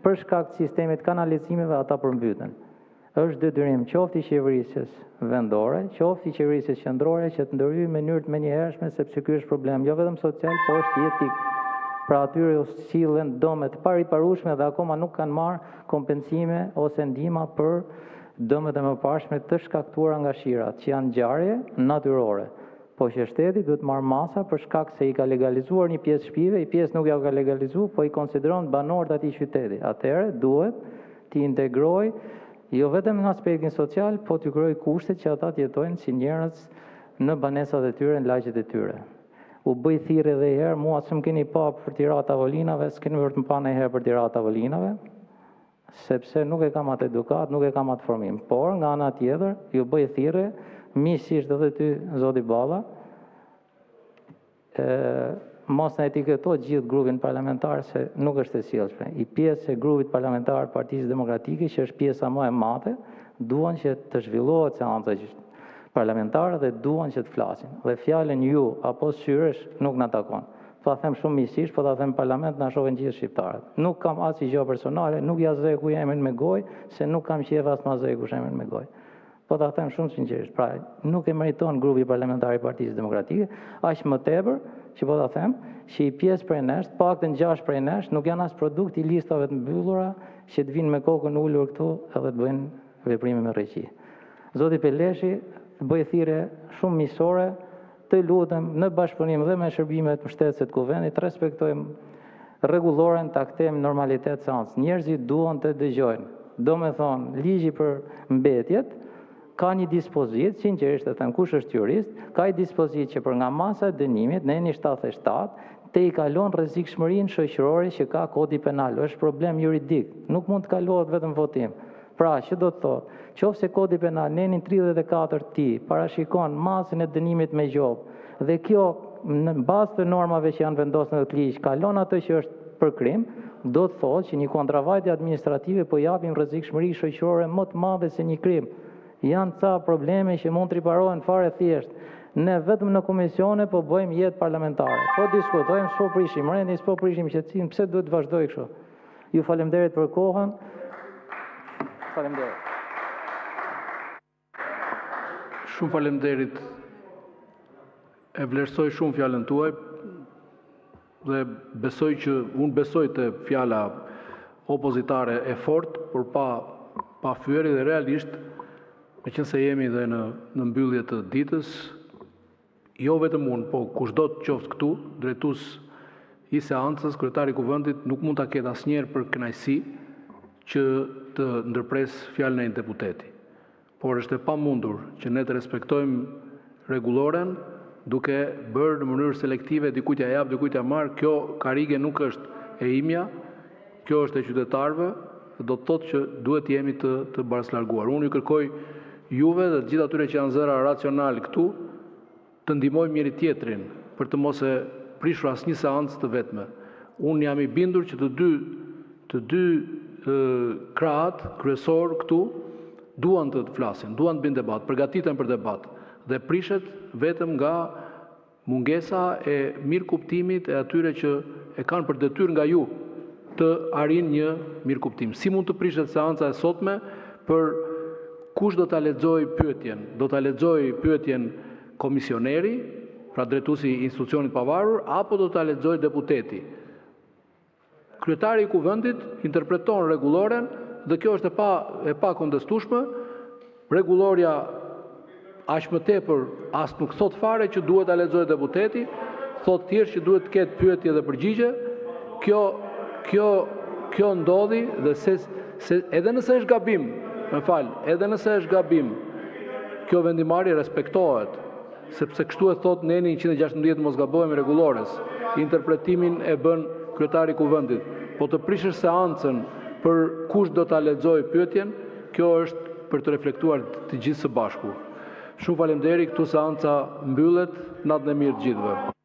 për shkak të sistemit kanalizimeve ata përmbyten. Është detyrim qoftë i qeverisjes vendore, qoftë i qeverisjes qendrore që të ndërhyjë në mënyrë të menjëhershme, sepse ky është problem jo vetëm social, por është jetik. Pra atyre u sillen dëme të pariparueshme dhe akoma nuk kanë marrë kompensime ose ndihma për dëmet e mëparshme të shkaktuara nga shirat, që janë ngjarje natyrore. Po që shteti duhet marrë masa për shkak se i ka legalizuar një pjesë shtëpive, i pjesë nuk ja ka legalizuar, po i konsideron banorët atij qyteti. Atëherë duhet të integroj jo vetëm në aspektin social, po të krijoj kushtet që ata të jetojnë si njerëz në banesat e tyre, në lagjet e tyre. U bëj thirrje edhe herë, mua s'm keni pa për tirat tavolinave, s'keni vërtet më pa ndonjëherë për tirat tavolinave, sepse nuk e kam atë edukat, nuk e kam atë formim. Por nga ana tjetër, ju bëj thirrje misisht edhe ty, zoti Balla, mos në etiketo gjithë grupin parlamentar se nuk është e sjellshme. I pjesë e grupit parlamentar Partisë Demokratike, që është pjesa më e madhe, duan që të zhvillohet seanca parlamentare dhe duan që të flasin. Dhe fjalën ju apo syresh nuk na takon. Po ta them shumë miqësisht, po ta them parlament na shohin gjithë shqiptarët. Nuk kam asnjë gjë personale, nuk ja zeku emrin me gojë, se nuk kam qejf as ma zeku emrin me gojë. Po ta them shumë sinqerisht, pra nuk e meriton grupi parlamentar i Partisë Demokratike, aq më tepër që po ta them, që i pjesë prej nesh, paktën 6 prej nesh, nuk janë as produkt i listave të mbyllura që të vinë me kokën ulur këtu edhe të bëjnë veprime me rreqi. Zoti Peleshi, bëj thirrje shumë miqësore, të lutem në bashkëpunim dhe me shërbimet mbështetëse të kuvendit, respektojmë rregulloren, ta kthejmë normalitet seancë. Njerëzit duan të dëgjojnë. Do me thonë, ligji për mbetjet ka një dispozit, sinqerisht të them, kush është jurist, ka një dispozit që për nga masa e dënimit, në eni 77, te i kalon rrezikshmërinë shoqërore që ka kodi penal. Është problem juridik, nuk mund të kalohet vetëm votim. Pra, që do të thotë, qofse kodi penal në enin 34 ti parashikon masën e dënimit me gjobë, dhe kjo në bazë të normave që janë vendosur në këtë ligj, kalon atë që është për krim, do të thotë që një kontravajtje administrative po japim rrezikshmëri shoqërore më të madhe se një krim. Janë ca probleme që mund të riparohen fare thjesht. Ne vetëm në komisione po bëjmë jetë parlamentare. Po diskutojmë, s'po prishim rendin, s'po prishim qetësinë, pse duhet të vazhdoj kështu? Ju faleminderit për kohën. Faleminderit. Shumë faleminderit. E vlerësoj shumë fjalën tuaj dhe unë besoj të fjala opozitare e fortë, por pa fyeri dhe realisht, me qenë se jemi dhe në mbyllje të ditës, jo vetëm unë, po kushdo të qoftë këtu, drejtues i seancës, kryetari i kuvendit nuk mund ta ketë asnjëherë për kënaqësi që të ndërpres fjalën e një deputeti. Por është e pamundur që ne të respektojmë rregulloren duke bërë në mënyrë selektive, dikujt ja jap, dikujt ja marr. Kjo karige nuk është e imja, kjo është e qytetarëve, do të thotë që duhet jemi të bararslarguar. Unë ju kërkoj juve dhe të gjithë atyre që janë zëra racional këtu, të ndihmojmë njëri tjetrin për të mos e prishur asnjë seancë të vetme. Unë jam i bindur që të dy krahët kryesor këtu duan të flasin, duan të bëjnë debat, përgatiten për debat dhe prishet vetëm nga mungesa e mirëkuptimit e atyre që e kanë për detyrë nga ju të arrin një mirëkuptim. Si mund të prishet seanca e sotme për kush do ta lexojë pyetjen? Do ta lexojë pyetjen komisioneri, pra drejtuesi i institucionit pavarur, apo do ta lexojë deputeti? Kryetari i kuvendit interpreton rregulloren dhe kjo është e pa kontestueshme. Rregulloria aq më tepër as nuk thot fare që duhet ta lexojë deputeti, thot thjesht që duhet të ketë pyetje dhe përgjigje. Kjo ndodhi dhe edhe nëse është gabim, edhe nëse është gabim, kjo vendimarrje respektohet, sepse kështu e thot neni 116 mos gabojmë rregullores. Interpretimin e bën kryetari i kuvendit. Po të prishësh seancën për kush do ta lexojë pyetjen, kjo është për të reflektuar të gjithë së bashku. Shumë faleminderit, këtu seanca mbyllet, natën e mirë të gjithëve.